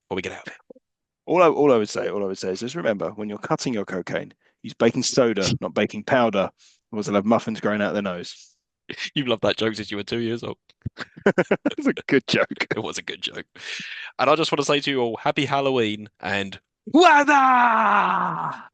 before we get out of here? All I would say is just remember when you're cutting your cocaine, use baking soda, not baking powder, or they'll have muffins growing out their nose. You've loved that joke since you were 2 years old. It's a good joke. It was a good joke. And I just want to say to you all, happy Halloween and Wada!